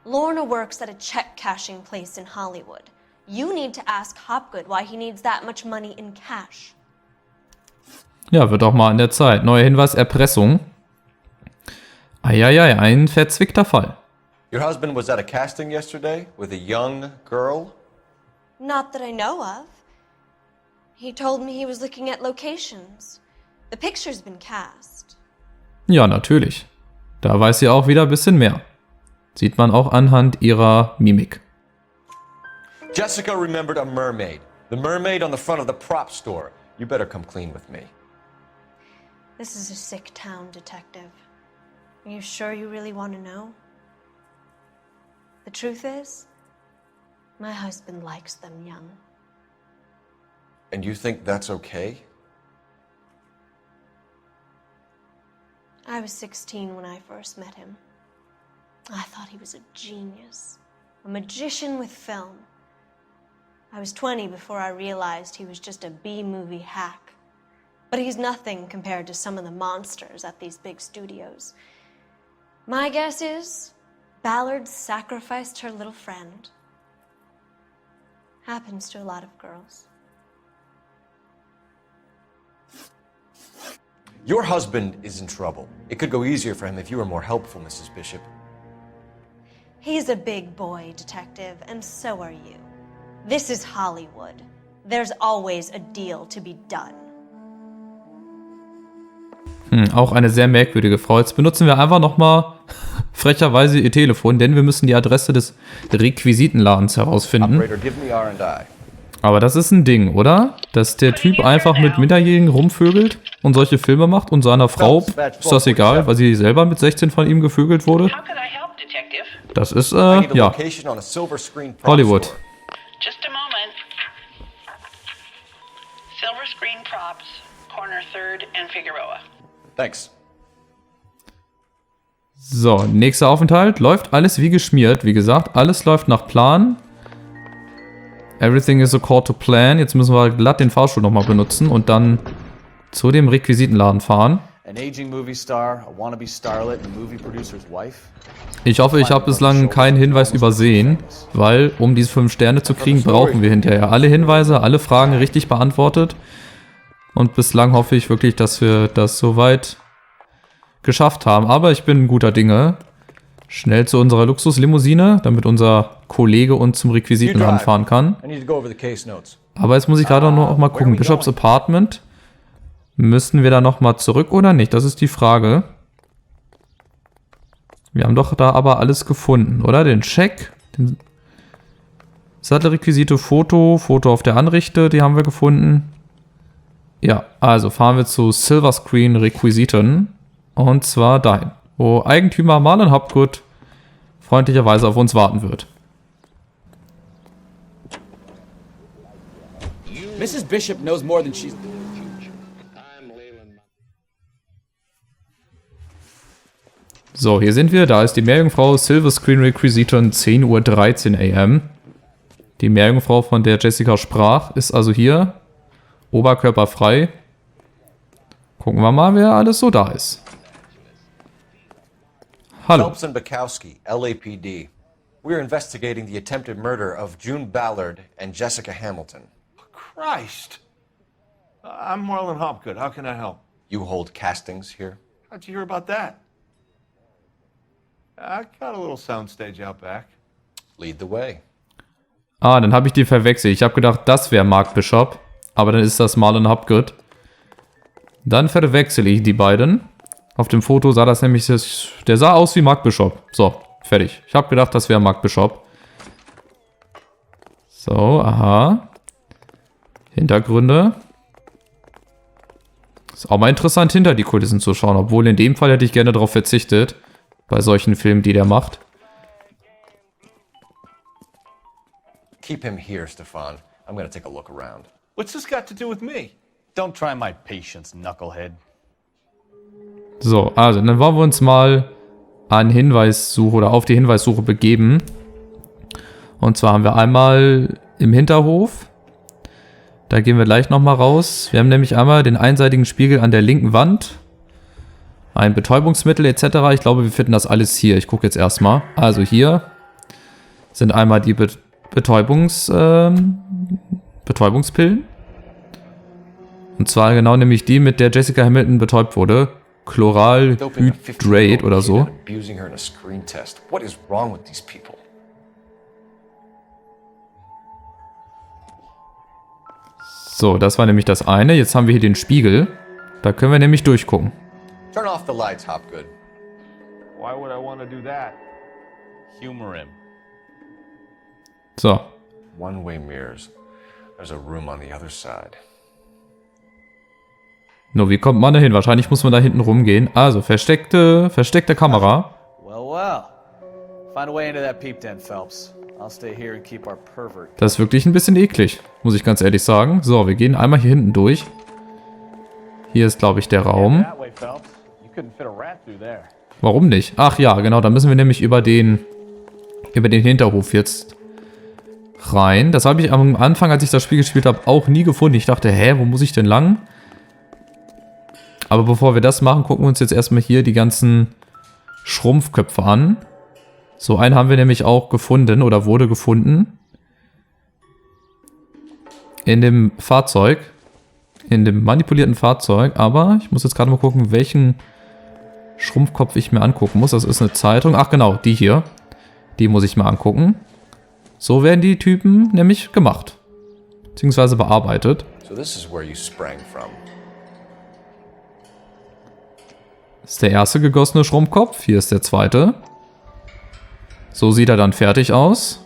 Lorna works at a check-cashing place in Hollywood. You need to ask Hopgood why he needs that much money in cash. Ja, wird auch mal an der Zeit. Neuer Hinweis, Erpressung. Eieiei, ein verzwickter Fall. Your husband was at a casting yesterday with a young girl? Not that I know of. He told me he was looking at locations. The picture's been cast. Ja, natürlich. Da weiß sie auch wieder ein bisschen mehr. Sieht man auch anhand ihrer Mimik. Jessica remembered a mermaid. The mermaid on the front of the prop store. You better come clean with me. This is a sick town, Detective. Are you sure you really want to know? The truth is, my husband likes them young. And you think that's okay? I was 16 when I first met him. I thought he was a genius, a magician with film. I was 20 before I realized he was just a B-movie hack. But he's nothing compared to some of the monsters at these big studios. My guess is Ballard sacrificed her little friend. Happens to a lot of girls. Your husband is in trouble. It could go easier for him if you were more helpful, Mrs. Bishop. He's a big boy, Detective, and so are you. This is Hollywood. There's always a deal to be done. Auch eine sehr merkwürdige Frau. Jetzt benutzen wir einfach nochmal frecherweise ihr Telefon, denn wir müssen die Adresse des Requisitenladens herausfinden. Operator, give me R&I. Aber das ist ein Ding, oder? Dass der Typ einfach mit Minderjährigen rumvögelt und solche Filme macht und seiner Frau ist das egal, weil sie selber mit 16 von ihm gevögelt wurde. Das ist, ja, Hollywood. Just a moment. Silver Screen Props, corner 3rd and Figueroa. Thanks. So, nächster Aufenthalt. Läuft alles wie geschmiert. Wie gesagt, alles läuft nach Plan. Everything is according to plan. Jetzt müssen wir glatt den Fahrstuhl nochmal benutzen und dann zu dem Requisitenladen fahren. An aging movie star, a wannabe starlet, and a movie producer's wife. Ich hoffe, ich habe bislang keinen Hinweis übersehen, weil, um diese 5 Sterne zu kriegen, brauchen wir hinterher alle Hinweise, alle Fragen richtig beantwortet. Und bislang hoffe ich wirklich, dass wir das soweit geschafft haben. Aber ich bin guter Dinge. Schnell zu unserer Luxuslimousine, damit unser Kollege uns zum Requisitenladen fahren kann. Aber jetzt muss ich gerade noch mal gucken. Bishops Apartment. Müssen wir da noch mal zurück oder nicht? Das ist die Frage. Wir haben doch da aber alles gefunden, oder? Den Check. Den Sattelrequisite, Foto auf der Anrichte, die haben wir gefunden. Ja, also fahren wir zu Silver Screen Requisiten. Und zwar dahin, wo Eigentümer Marlon Hopgood freundlicherweise auf uns warten wird. Mrs. Bishop knows more than she's... So, hier sind wir. Da ist die Meerjungfrau Silver Screen Requisition 10:13 AM. Die Meerjungfrau, von der Jessica sprach, ist also hier. Oberkörperfrei. Gucken wir mal, wer alles so da ist. Hallo. Phelps and Bukowski, LAPD. We're investigating the attempted murder of June Ballard and Jessica Hamilton. Christ! I'm Marlon Hopgood. How can I help? You hold castings here? How'd you hear about that? I got a little soundstage out back. Lead the way. Ah, dann habe ich die verwechselt. Ich habe gedacht, das wäre Mark Bishop. Aber dann ist das Marlon Hopgood. Dann verwechsel ich die beiden. Auf dem Foto sah das nämlich... Der sah aus wie Mark Bishop. So, fertig. Ich habe gedacht, das wäre Mark Bishop. So, aha. Hintergründe. Ist auch mal interessant, hinter die Kulissen zu schauen. Obwohl in dem Fall hätte ich gerne darauf verzichtet. Bei solchen Filmen, die der macht. Keep him here, Stefan. I'm gonna take a look around. What's this got to do with me? Don't try my patience, knucklehead. So, also dann wollen wir uns mal an Hinweissuche oder auf die Hinweissuche begeben. Und zwar haben wir einmal im Hinterhof. Da gehen wir gleich nochmal raus. Wir haben nämlich einmal den einseitigen Spiegel an der linken Wand. Ein Betäubungsmittel etc. Ich glaube, wir finden das alles hier. Ich gucke jetzt erstmal. Also hier sind einmal die Betäubungspillen. Und zwar genau nämlich die, mit der Jessica Hamilton betäubt wurde. Chloralhydrate oder so. So, das war nämlich das eine. Jetzt haben wir hier den Spiegel. Da können wir nämlich durchgucken. Turn off the lights, Hopgood. Why would I want to do that? Humor him. So. One-way mirrors. There's a room on the other side. Nur, wie kommt man da hin? Wahrscheinlich muss man da hinten rumgehen. Also, versteckte Kamera. Well. Find a way into that peep den, Phelps. I'll stay here and keep our pervert. Das ist wirklich ein bisschen eklig, muss ich ganz ehrlich sagen. So, wir gehen einmal hier hinten durch. Hier ist, glaube ich, der Raum. Warum nicht? Ach ja, genau, da müssen wir nämlich über den Hinterhof jetzt rein. Das habe ich am Anfang, als ich das Spiel gespielt habe, auch nie gefunden. Ich dachte, hä, wo muss ich denn lang? Aber bevor wir das machen, gucken wir uns jetzt erstmal hier die ganzen Schrumpfköpfe an. So einen haben wir nämlich auch gefunden oder wurde gefunden. In dem Fahrzeug. In dem manipulierten Fahrzeug. Aber ich muss jetzt gerade mal gucken, welchen Schrumpfkopf ich mir angucken muss. Das ist eine Zeitung. Ach genau, die hier. Die muss ich mir angucken. So werden die Typen nämlich gemacht. Beziehungsweise bearbeitet. So this is where you sprang from. Das ist der erste gegossene Schrumpfkopf. Hier ist der zweite. So sieht er dann fertig aus.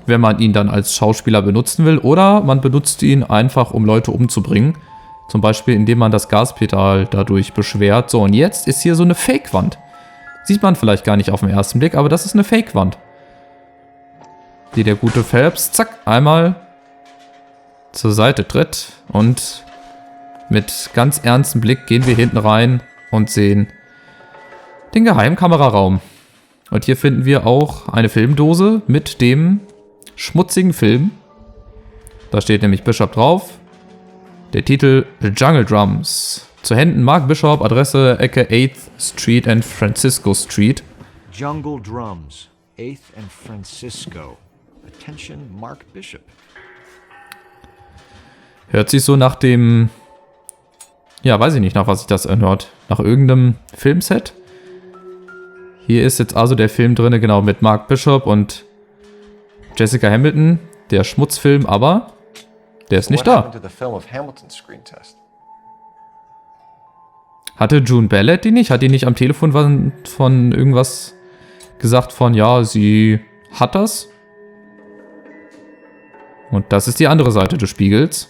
wenn man ihn dann als Schauspieler benutzen will. Oder man benutzt ihn einfach, um Leute umzubringen. Zum Beispiel, indem man das Gaspedal dadurch beschwert. So, und jetzt ist hier so eine Fake-Wand. Sieht man vielleicht gar nicht auf den ersten Blick, aber das ist eine Fake-Wand. Die der gute Phelps, zack, einmal zur Seite tritt. Und mit ganz ernstem Blick gehen wir hinten rein und sehen den geheimen Kameraraum. Und hier finden wir auch eine Filmdose mit dem schmutzigen Film. Da steht nämlich Bishop drauf. Der Titel Jungle Drums. Zu Händen Mark Bishop, Adresse Ecke 8th Street and Francisco Street. Jungle Drums, 8th and Francisco. Attention, Mark Bishop. Hört sich so nach dem... Ja, weiß ich nicht, nach was sich das anhört. Nach irgendeinem Filmset. Hier ist jetzt also der Film drin, genau, mit Mark Bishop und Jessica Hamilton. Der Schmutzfilm, aber der ist nicht da. Hatte June Ballard die nicht? Hat die nicht am Telefon von irgendwas gesagt von, ja, sie hat das? Und das ist die andere Seite des Spiegels.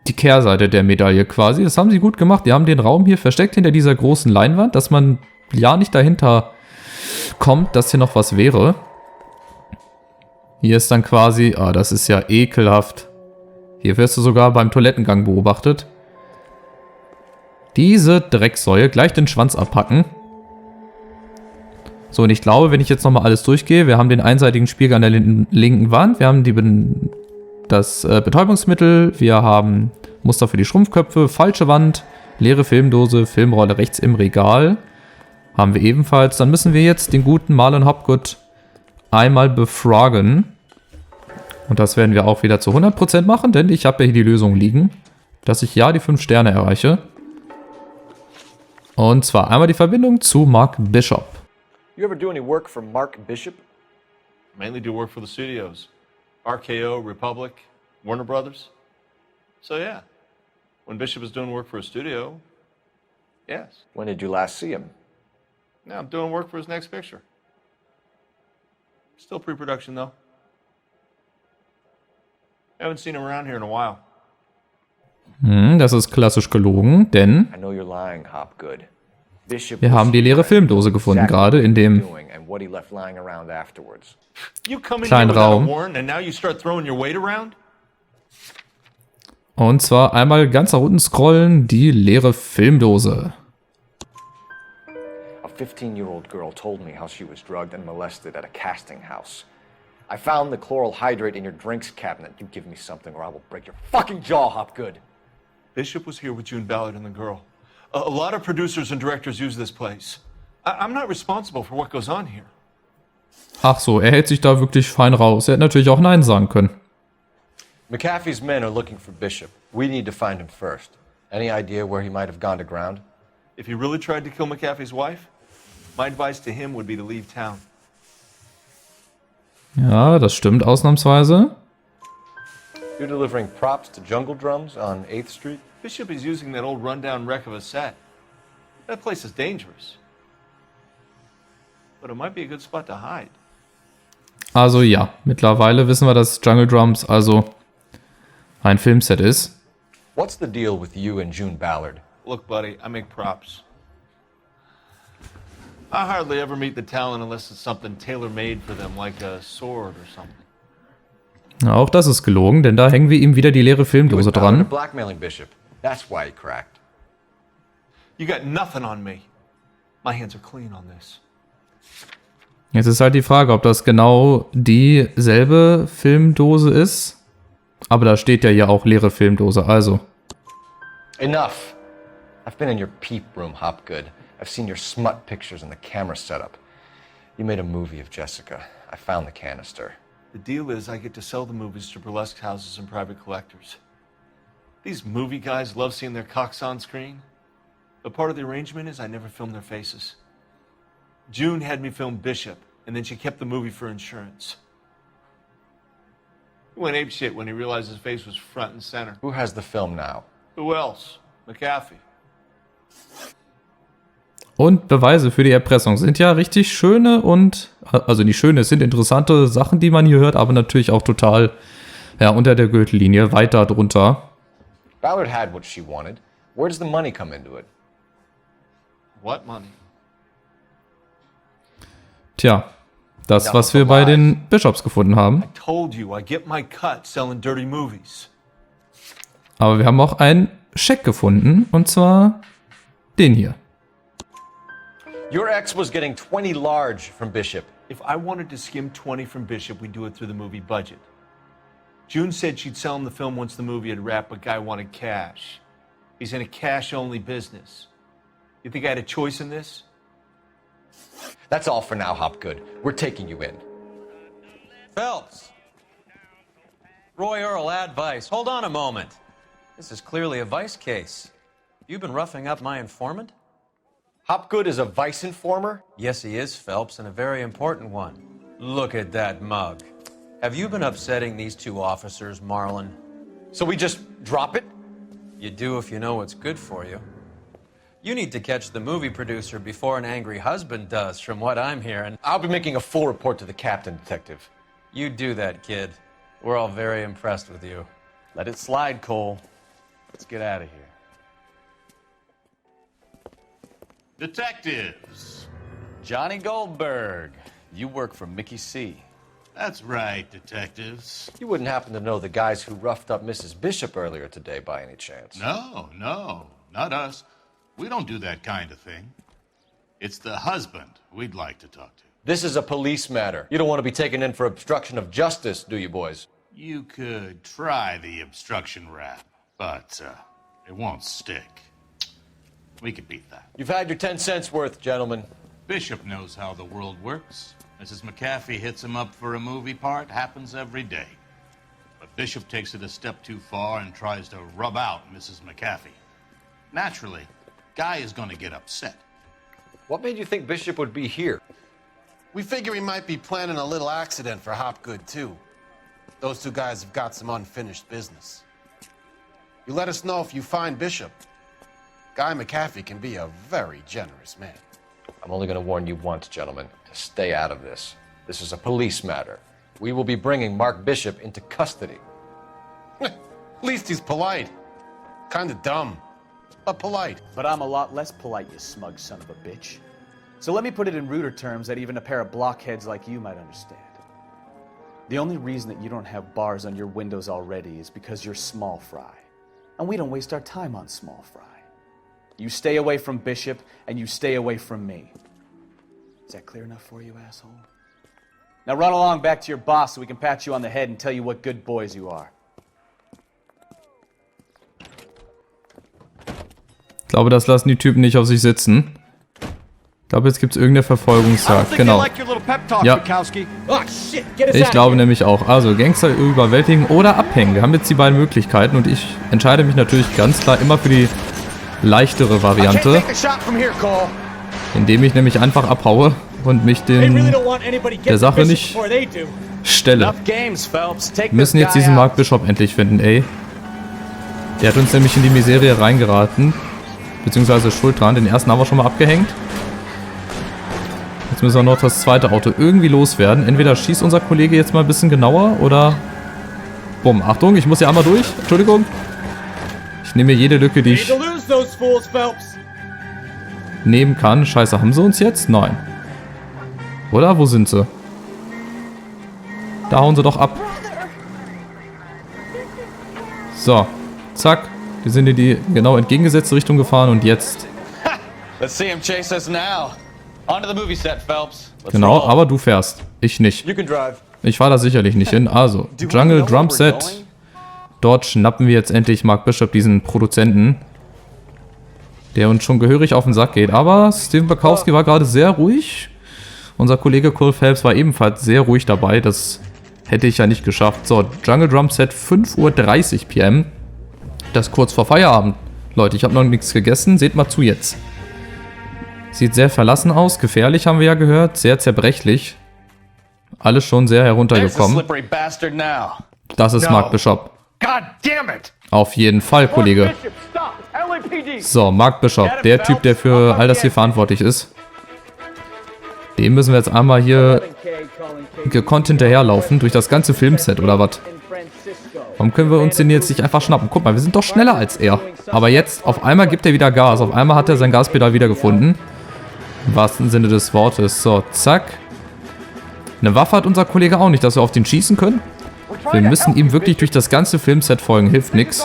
Die Kehrseite der Medaille quasi. Das haben sie gut gemacht. Die haben den Raum hier versteckt hinter dieser großen Leinwand, dass man ja nicht dahinter kommt, dass hier noch was wäre. Hier ist dann quasi... Ah, das ist ja ekelhaft. Hier wirst du sogar beim Toilettengang beobachtet. Diese Drecksäue. Gleich den Schwanz abpacken. So, und ich glaube, wenn ich jetzt nochmal alles durchgehe, wir haben den einseitigen Spiegel an der linken Wand, wir haben das Betäubungsmittel, wir haben Muster für die Schrumpfköpfe, falsche Wand, leere Filmdose, Filmrolle rechts im Regal. Haben wir ebenfalls. Dann müssen wir jetzt den guten Marlon Hopgood einmal befragen. Und das werden wir auch wieder zu 100% machen, denn ich habe ja hier die Lösung liegen, dass ich ja die 5 Sterne erreiche. Und zwar einmal die Verbindung zu Mark Bishop. You ever do any work for Mark Bishop? Mainly do work for the studios. RKO, Republic, Warner Brothers. So yeah, when Bishop is doing work for a studio, yes. When did you last see him? Now I'm doing work for his next picture. Still pre-production though. Haven't seen him around here in a while. Das ist klassisch gelogen, denn I know you're lying, Hopgood. wir haben die leere Filmdose gefunden, gerade in dem kleinen Raum. Und zwar einmal ganz nach unten scrollen, die leere Filmdose. A 15-year-old girl told me how she was drugged and molested at a casting house. I found the chloral hydrate in your drinks cabinet. You give me something or I will break your fucking jaw, Hopgood. Bishop was here with June Ballard and the girl. A lot of producers and directors use this place. I'm not responsible for what goes on here. Ach so, er hält sich da wirklich fein raus. Er hätte natürlich auch Nein sagen können. McAfee's men are looking for Bishop. We need to find him first. Any idea where he might have gone to ground? If he really tried to kill McAfee's wife, my advice to him would be to leave town. Ja, das stimmt ausnahmsweise. You're delivering props to Jungle Drums on 8th Street? Bishop is using that old rundown wreck of a set. That place is dangerous. But it might be a good spot to hide. Also ja, mittlerweile wissen wir, dass Jungle Drums also ein Filmset ist. What's the deal with you and June Ballard? Look, buddy, I make props. I hardly ever meet the talent unless it's something tailor-made for them, like a sword or something. Auch das ist gelogen, denn da hängen wir ihm wieder die leere Filmdose dran. Blackmailing Bishop. That's why he cracked. You got nothing on me. My hands are clean on this. Jetzt ist halt die Frage, ob das genau dieselbe Filmdose ist. Aber da steht ja hier auch leere Filmdose, also. Enough. I've been in your peep room, Hopgood. I've seen your smut pictures and the camera setup. You made a movie of Jessica. I found the canister. The deal is I get to sell the movies to burlesque houses and private collectors. These movie guys love seeing their cocks on screen. But part of the arrangement is I never film their faces. June had me film Bishop, and then she kept the movie for insurance. He went apeshit when he realized his face was front and center. Who has the film now? Who else? McAfee. und Beweise für die Erpressung. Sind ja richtig schöne und, also nicht schöne, es sind interessante Sachen, die man hier hört, aber natürlich auch total, ja, unter der Gürtellinie, weiter drunter. Ballard had what she wanted. Where does the money come into it? What money? Tja, das, was wir bei den Bishops gefunden haben. I told you, I get my cut selling dirty movies. Aber wir haben auch einen Scheck gefunden, und zwar den hier. Your ex was getting 20 large from Bishop. If I wanted to skim 20 from Bishop, we'd do it through the movie budget. June said she'd sell him the film once the movie had wrapped, but Guy wanted cash. He's in a cash-only business. You think I had a choice in this? That's all for now, Hopgood. We're taking you in. Phelps! Roy Earl, advice. Hold on a moment. This is clearly a vice case. You've been roughing up my informant? Hopgood is a vice informer? Yes, he is, Phelps, and a very important one. Look at that mug. Have you been upsetting these two officers, Marlon? So we just drop it? You do if you know what's good for you. You need to catch the movie producer before an angry husband does, from what I'm hearing. I'll be making a full report to the captain, Detective. You do that, kid. We're all very impressed with you. Let it slide, Cole. Let's get out of here. Detectives. Johnny Goldberg. You work for Mickey C. That's right, detectives. You wouldn't happen to know the guys who roughed up Mrs. Bishop earlier today by any chance? No, not us. We don't do that kind of thing. It's the husband we'd like to talk to. This is a police matter. You don't want to be taken in for obstruction of justice, do you, boys? You could try the obstruction rap, but it won't stick. We could beat that. You've had your 10 cents worth, gentlemen. Bishop knows how the world works. Mrs. McAfee hits him up for a movie part. Happens every day. But Bishop takes it a step too far and tries to rub out Mrs. McAfee. Naturally, Guy is going to get upset. What made you think Bishop would be here? We figure he might be planning a little accident for Hopgood, too. Those two guys have got some unfinished business. You let us know if you find Bishop. Guy McAfee can be a very generous man. I'm only going to warn you once, gentlemen, to stay out of this. This is a police matter. We will be bringing Mark Bishop into custody. At least he's polite. Kind of dumb, but polite. But I'm a lot less polite, you smug son of a bitch. So let me put it in ruder terms that even a pair of blockheads like you might understand. The only reason that you don't have bars on your windows already is because you're small fry. And we don't waste our time on small fry. You stay away from Bishop, and you stay away from me. Is that clear enough for you, asshole? Now run along back to your boss so we can pat you on the head and tell you what good boys you are. Ich glaube, das lassen die Typen nicht auf sich sitzen. Ich glaube, jetzt gibt es irgendeine Verfolgungsjagd. Genau. Ja. Ich glaube nämlich auch. Also, Gangster überwältigen oder abhängen. Wir haben jetzt die beiden Möglichkeiten und ich entscheide mich natürlich ganz klar immer für die leichtere Variante. Indem ich nämlich einfach abhaue und mich der Sache nicht stelle. Wir müssen jetzt diesen Mark Bishop endlich finden, ey. Der hat uns nämlich in die Miserie reingeraten. Beziehungsweise schuld dran. Den ersten haben wir schon mal abgehängt. Jetzt müssen wir noch das zweite Auto irgendwie loswerden. Entweder schießt unser Kollege jetzt mal ein bisschen genauer oder... Bumm, Achtung, ich muss hier einmal durch. Entschuldigung. Ich nehme mir jede Lücke, die ich nehmen kann. Scheiße, haben sie uns jetzt? Nein. Oder? Wo sind sie? Da hauen sie doch ab. So. Zack. Wir sind in die genau entgegengesetzte Richtung gefahren und jetzt... Let's see him chase us now. On to the movie set, Phelps. Genau, aber du fährst. Ich nicht. Ich fahre da sicherlich nicht hin. Also, Jungle Drum Set. Dort schnappen wir jetzt endlich Mark Bishop, diesen Produzenten, der uns schon gehörig auf den Sack geht. Aber Steven Bakowski war gerade sehr ruhig. Unser Kollege Cole Phelps war ebenfalls sehr ruhig dabei. Das hätte ich ja nicht geschafft. So, Jungle Drum Set, 5:30 Uhr PM. Das ist kurz vor Feierabend. Leute, ich habe noch nichts gegessen. Seht mal zu jetzt. Sieht sehr verlassen aus. Gefährlich, haben wir ja gehört. Sehr zerbrechlich. Alles schon sehr heruntergekommen. Das ist Mark Bishop. God damn it! Auf jeden Fall, Kollege. So, Mark Bishop, der Typ, der für all das hier verantwortlich ist. Dem müssen wir jetzt einmal hier gekonnt hinterherlaufen durch das ganze Filmset oder was? Warum können wir uns den jetzt nicht einfach schnappen? Guck mal, wir sind doch schneller als er. Aber jetzt, auf einmal gibt er wieder Gas. Auf einmal hat er sein Gaspedal wieder gefunden. Im wahrsten Sinne des Wortes. So, zack. Eine Waffe hat unser Kollege auch nicht, dass wir auf den schießen können. Wir müssen ihm wirklich durch das ganze Filmset folgen. Hilft nichts.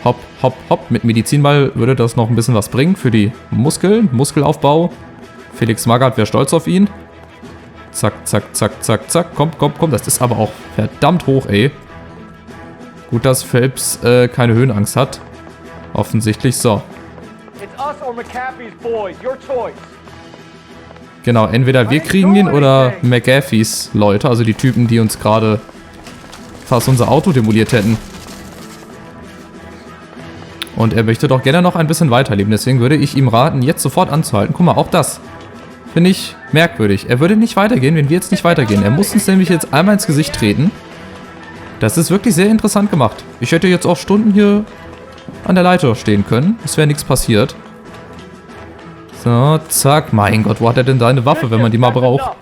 Hopp, hopp, hopp. Mit Medizinball würde das noch ein bisschen was bringen für die Muskeln. Muskelaufbau. Felix Magath wäre stolz auf ihn. Zack, zack, zack, zack, zack. Komm, komm, komm. Das ist aber auch verdammt hoch, ey. Gut, dass Phelps keine Höhenangst hat. Offensichtlich. So. Genau, entweder wir kriegen ihn oder McAfees Leute. Also die Typen, die uns gerade fast unser Auto demoliert hätten. Und er möchte doch gerne noch ein bisschen weiterleben. Deswegen würde ich ihm raten, jetzt sofort anzuhalten. Guck mal, auch das finde ich merkwürdig. Er würde nicht weitergehen, wenn wir jetzt nicht weitergehen. Er muss uns nämlich jetzt einmal ins Gesicht treten. Das ist wirklich sehr interessant gemacht. Ich hätte jetzt auch Stunden hier an der Leiter stehen können. Es wäre nichts passiert. So, zack. Mein Gott, wo hat er denn seine Waffe, wenn man die mal braucht?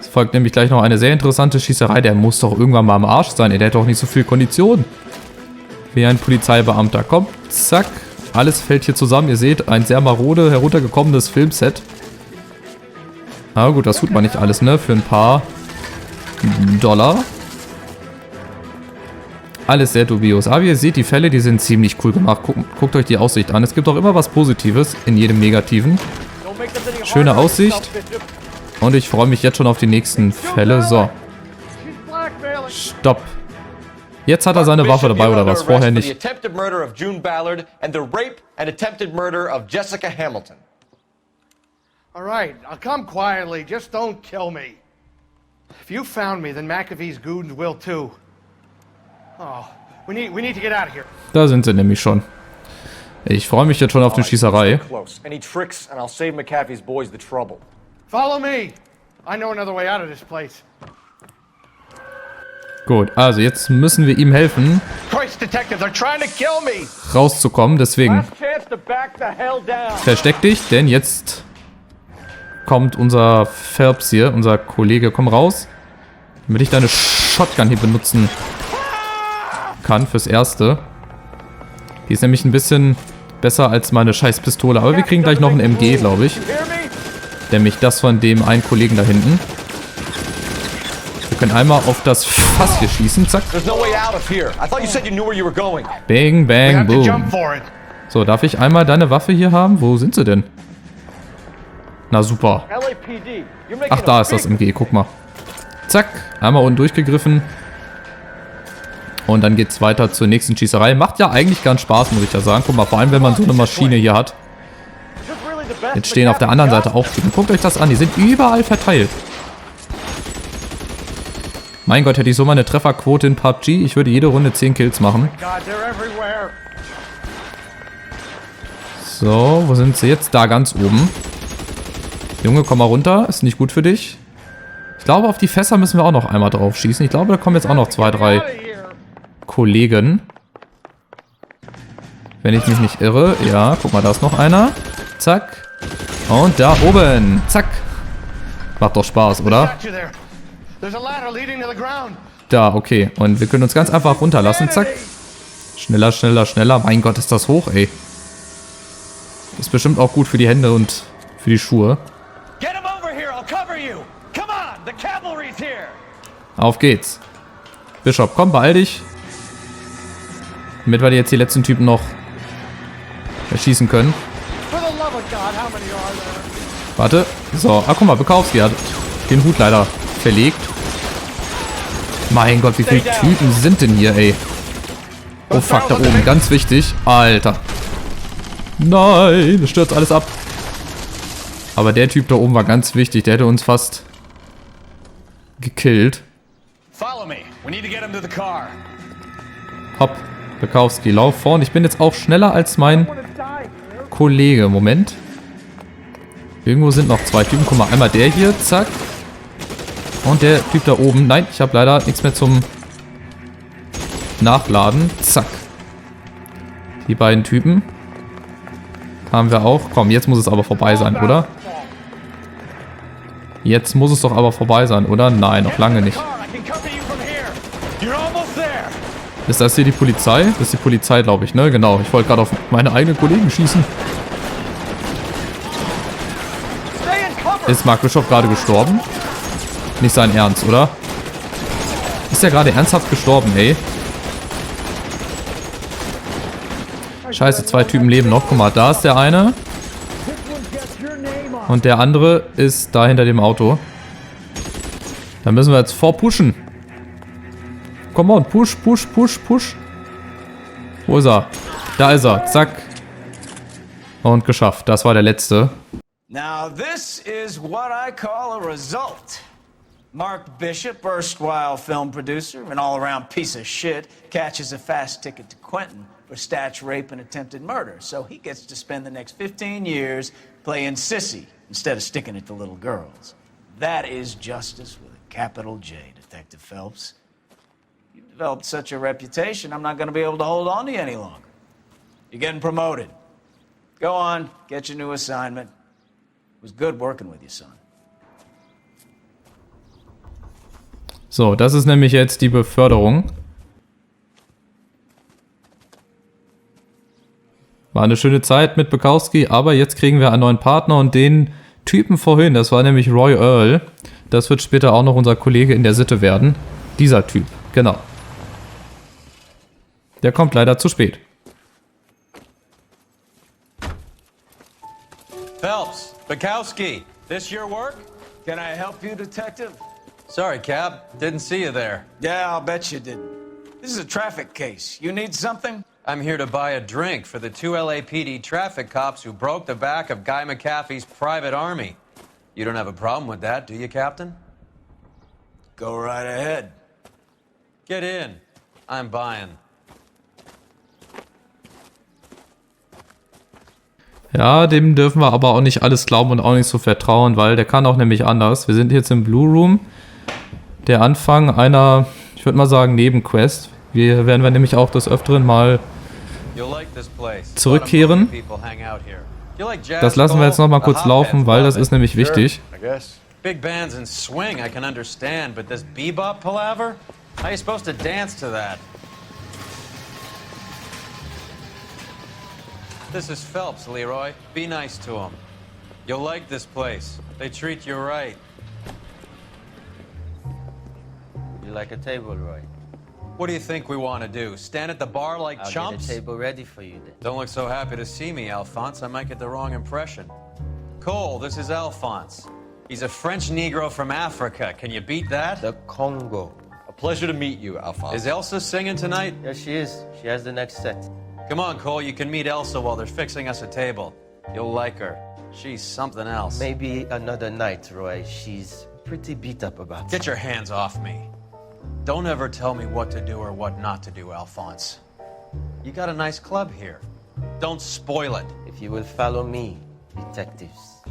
Es folgt nämlich gleich noch eine sehr interessante Schießerei. Der muss doch irgendwann mal am Arsch sein. Der hat doch nicht so viel Kondition. Wie ein Polizeibeamter. Kommt, zack. Alles fällt hier zusammen. Ihr seht, ein sehr marode, heruntergekommenes Filmset. Aber gut, das tut man nicht alles, ne? Für ein paar Dollar. Alles sehr dubios. Aber ihr seht, die Fälle, die sind ziemlich cool gemacht. Guckt euch die Aussicht an. Es gibt auch immer was Positives in jedem Negativen. Schöne Aussicht. Und ich freue mich jetzt schon auf die nächsten Fälle. So. Stopp. Jetzt hat er seine Waffe dabei oder was? Vorher nicht. Attempted murder of June Ballard and the rape and attempted murder of Jessica Hamilton. All right, I'll come quietly. Just don't kill me. If you found me, then McAfee's goons will too. Oh, we need to get out of here. Da sind sie nämlich schon. Ich freue mich jetzt schon auf die Schießerei. Any tricks and I'll save McAfee's boys the trouble. Follow me. I know another way out of this place. Gut, also jetzt müssen wir ihm helfen, Christ, Detective, they're trying to kill me. rauszukommen. Deswegen versteck dich, denn jetzt kommt unser Phelps hier, unser Kollege. Komm raus, damit ich deine Shotgun hier benutzen kann fürs Erste. Die ist nämlich ein bisschen besser als meine scheiß Pistole. Aber wir kriegen gleich noch ein MG, glaube ich. Nämlich das von dem einen Kollegen da hinten. Wir können einmal auf das Fass hier schießen. Zack. Bang, bang, boom. So, darf ich einmal deine Waffe hier haben? Wo sind sie denn? Na super. Ach, da ist das MG. Guck mal. Zack. Einmal unten durchgegriffen. Und dann geht's weiter zur nächsten Schießerei. Macht ja eigentlich ganz Spaß, muss ich ja sagen. Guck mal, vor allem, wenn man so eine Maschine hier hat. Jetzt stehen auf der anderen Seite auch Typen. Guckt euch das an. Die sind überall verteilt. Mein Gott, hätte ich so mal eine Trefferquote in PUBG. Ich würde jede Runde 10 Kills machen. So, wo sind sie jetzt? Da, ganz oben. Junge, komm mal runter. Ist nicht gut für dich. Ich glaube, auf die Fässer müssen wir auch noch einmal drauf schießen. Ich glaube, da kommen jetzt auch noch 2, 3 Kollegen. Wenn ich mich nicht irre. Ja, guck mal, da ist noch einer. Zack. Und da oben. Zack. Macht doch Spaß, oder? Da, okay. Und wir können uns ganz einfach runterlassen. Zack. Schneller, schneller, schneller. Mein Gott, ist das hoch, ey. Ist bestimmt auch gut für die Hände und für die Schuhe. Auf geht's. Bishop, komm, beeil dich. Damit wir jetzt die letzten Typen noch erschießen können. Warte. So, guck mal, Bukowski hat den Hut leider verlegt. Mein Gott, wie viele Typen sind denn hier, ey? Oh fuck, da oben, ganz wichtig. Alter. Nein, das stürzt alles ab. Aber der Typ da oben war ganz wichtig. Der hätte uns fast gekillt. Hopp, Bukowski, lauf vorn. Ich bin jetzt auch schneller als mein Kollege. Moment. Irgendwo sind noch 2 Typen. Guck mal, einmal der hier, zack. Und der Typ da oben. Nein, ich habe leider nichts mehr zum Nachladen. Zack. Die beiden Typen haben wir auch. Komm, jetzt muss es aber vorbei sein, oder? Jetzt muss es doch aber vorbei sein, oder? Nein, noch lange nicht. Ist das hier die Polizei? Das ist die Polizei, glaube ich, ne? Genau, ich wollte gerade auf meine eigenen Kollegen schießen. Ist Mark Bishop gerade gestorben? Nicht sein Ernst, oder? Ist er gerade ernsthaft gestorben, ey? Scheiße, 2 Typen leben noch. Guck mal, da ist der eine. Und der andere ist da hinter dem Auto. Da müssen wir jetzt vorpushen. Come on, push, push, push, push. Wo ist er? Da ist er. Zack. Und geschafft. Das war der letzte. Now this is what I call a result. Mark Bishop, erstwhile film producer and all-around piece of shit, catches a fast ticket to Quentin for stitch rape and attempted murder. So he gets to spend the next 15 years playing sissy instead of sticking it to little girls. That is justice with a capital J, Detective Phelps. You've developed such a reputation, I'm not going to be able to hold on to you any longer. You're getting promoted. Go on, get your new assignment. It was good working with you, son. So, das ist nämlich jetzt die Beförderung. War eine schöne Zeit mit Bukowski, aber jetzt kriegen wir einen neuen Partner und den Typen vorhin, das war nämlich Roy Earl. Das wird später auch noch unser Kollege in der Sitte werden. Dieser Typ, genau. Der kommt leider zu spät. Phelps, Bukowski, this your work? Can I help you, Detective? Sorry, Cap. Didn't see you there. Yeah, I'll bet you didn't. This is a traffic case. You need something? I'm here to buy a drink for the 2 LAPD traffic cops who broke the back of Guy McAfee's private army. You don't have a problem with that, do you, Captain? Go right ahead. Get in. I'm buying. Ja, dem dürfen wir aber auch nicht alles glauben und auch nicht so vertrauen, weil der kann auch nämlich anders. Wir sind jetzt im Blue Room. Der Anfang einer, ich würde mal sagen, Nebenquest. Wir werden nämlich auch des Öfteren mal zurückkehren. Das lassen wir jetzt noch mal kurz laufen, weil das ist nämlich wichtig. Big bands and swing I can understand, but this bebop palaver? How are you supposed to dance to that? This is Phelps, Leroy. Be nice to him. You'll like this place. They treat you right. You like a table, Roy? What do you think we want to do? Stand at the bar like I'll chumps? get a table ready for you then. Don't look so happy to see me, Alphonse. I might get the wrong impression. Cole, this is Alphonse. He's a French Negro from Africa. Can you beat that? The Congo. A pleasure to meet you, Alphonse. Is Elsa singing tonight? Yes, she is. She has the next set. Come on, Cole. You can meet Elsa while they're fixing us a table. You'll like her. She's something else. Maybe another night, Roy. She's pretty beat up about it. Get your hands off me. Don't ever tell me what to do or what not to do, Alphonse. You got a nice club here. Don't spoil it. If you will follow me, detectives.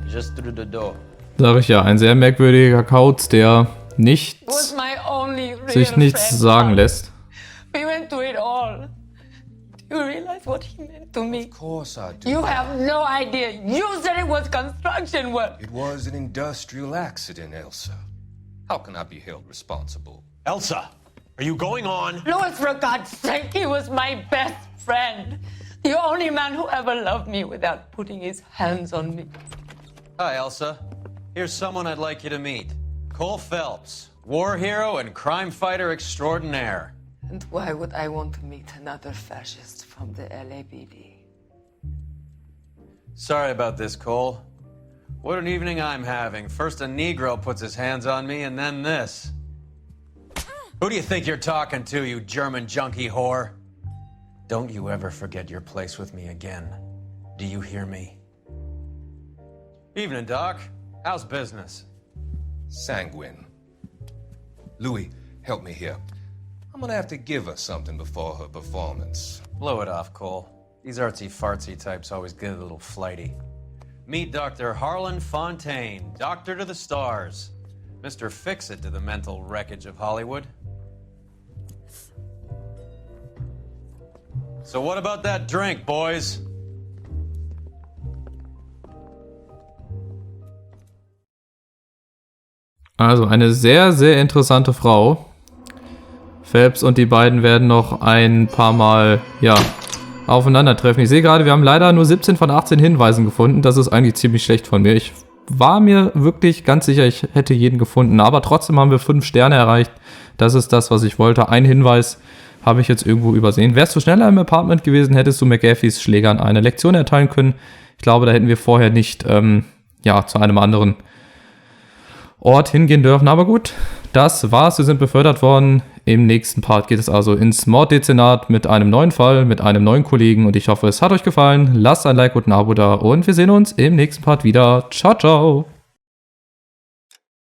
Just through the door. Sag ich ja, ein sehr merkwürdiger Kauz, der sich nichts sagen lässt. We went through it all. Do you realize what he meant to me? Of course I do. You have no idea. You said it was construction work. It was an industrial accident, Elsa. How can I be held responsible? Elsa, are you going on? Louis, for God's sake, he was my best friend. The only man who ever loved me without putting his hands on me. Hi, Elsa. Here's someone I'd like you to meet. Cole Phelps, war hero and crime fighter extraordinaire. And why would I want to meet another fascist from the LAPD? Sorry about this, Cole. What an evening I'm having. First a Negro puts his hands on me, and then this. Who do you think you're talking to, you German junkie whore? Don't you ever forget your place with me again. Do you hear me? Evening, Doc. How's business? Sanguine. Louis, help me here. I'm gonna have to give her something before her performance. Blow it off, Cole. These artsy-fartsy types always get a little flighty. Meet Dr. Harlan Fontaine, doctor to the stars. Mr. Fix-It to the mental wreckage of Hollywood. So what about that drink, boys? Also eine sehr, sehr interessante Frau. Phelps und die beiden werden noch ein paar Mal, ja, aufeinandertreffen. Ich sehe gerade, wir haben leider nur 17 von 18 Hinweisen gefunden. Das ist eigentlich ziemlich schlecht von mir. Ich war mir wirklich ganz sicher, ich hätte jeden gefunden. Aber trotzdem haben wir 5 Sterne erreicht. Das ist das, was ich wollte. Ein Hinweis habe ich jetzt irgendwo übersehen. Wärst du schneller im Apartment gewesen, hättest du McAfees Schlägern eine Lektion erteilen können. Ich glaube, da hätten wir vorher nicht, ja, zu einem anderen Ort hingehen dürfen. Aber gut, das war's. Wir sind befördert worden. Im nächsten Part geht es also ins Morddezernat mit einem neuen Fall, mit einem neuen Kollegen. Und ich hoffe, es hat euch gefallen. Lasst ein Like und ein Abo da. Und wir sehen uns im nächsten Part wieder. Ciao, ciao.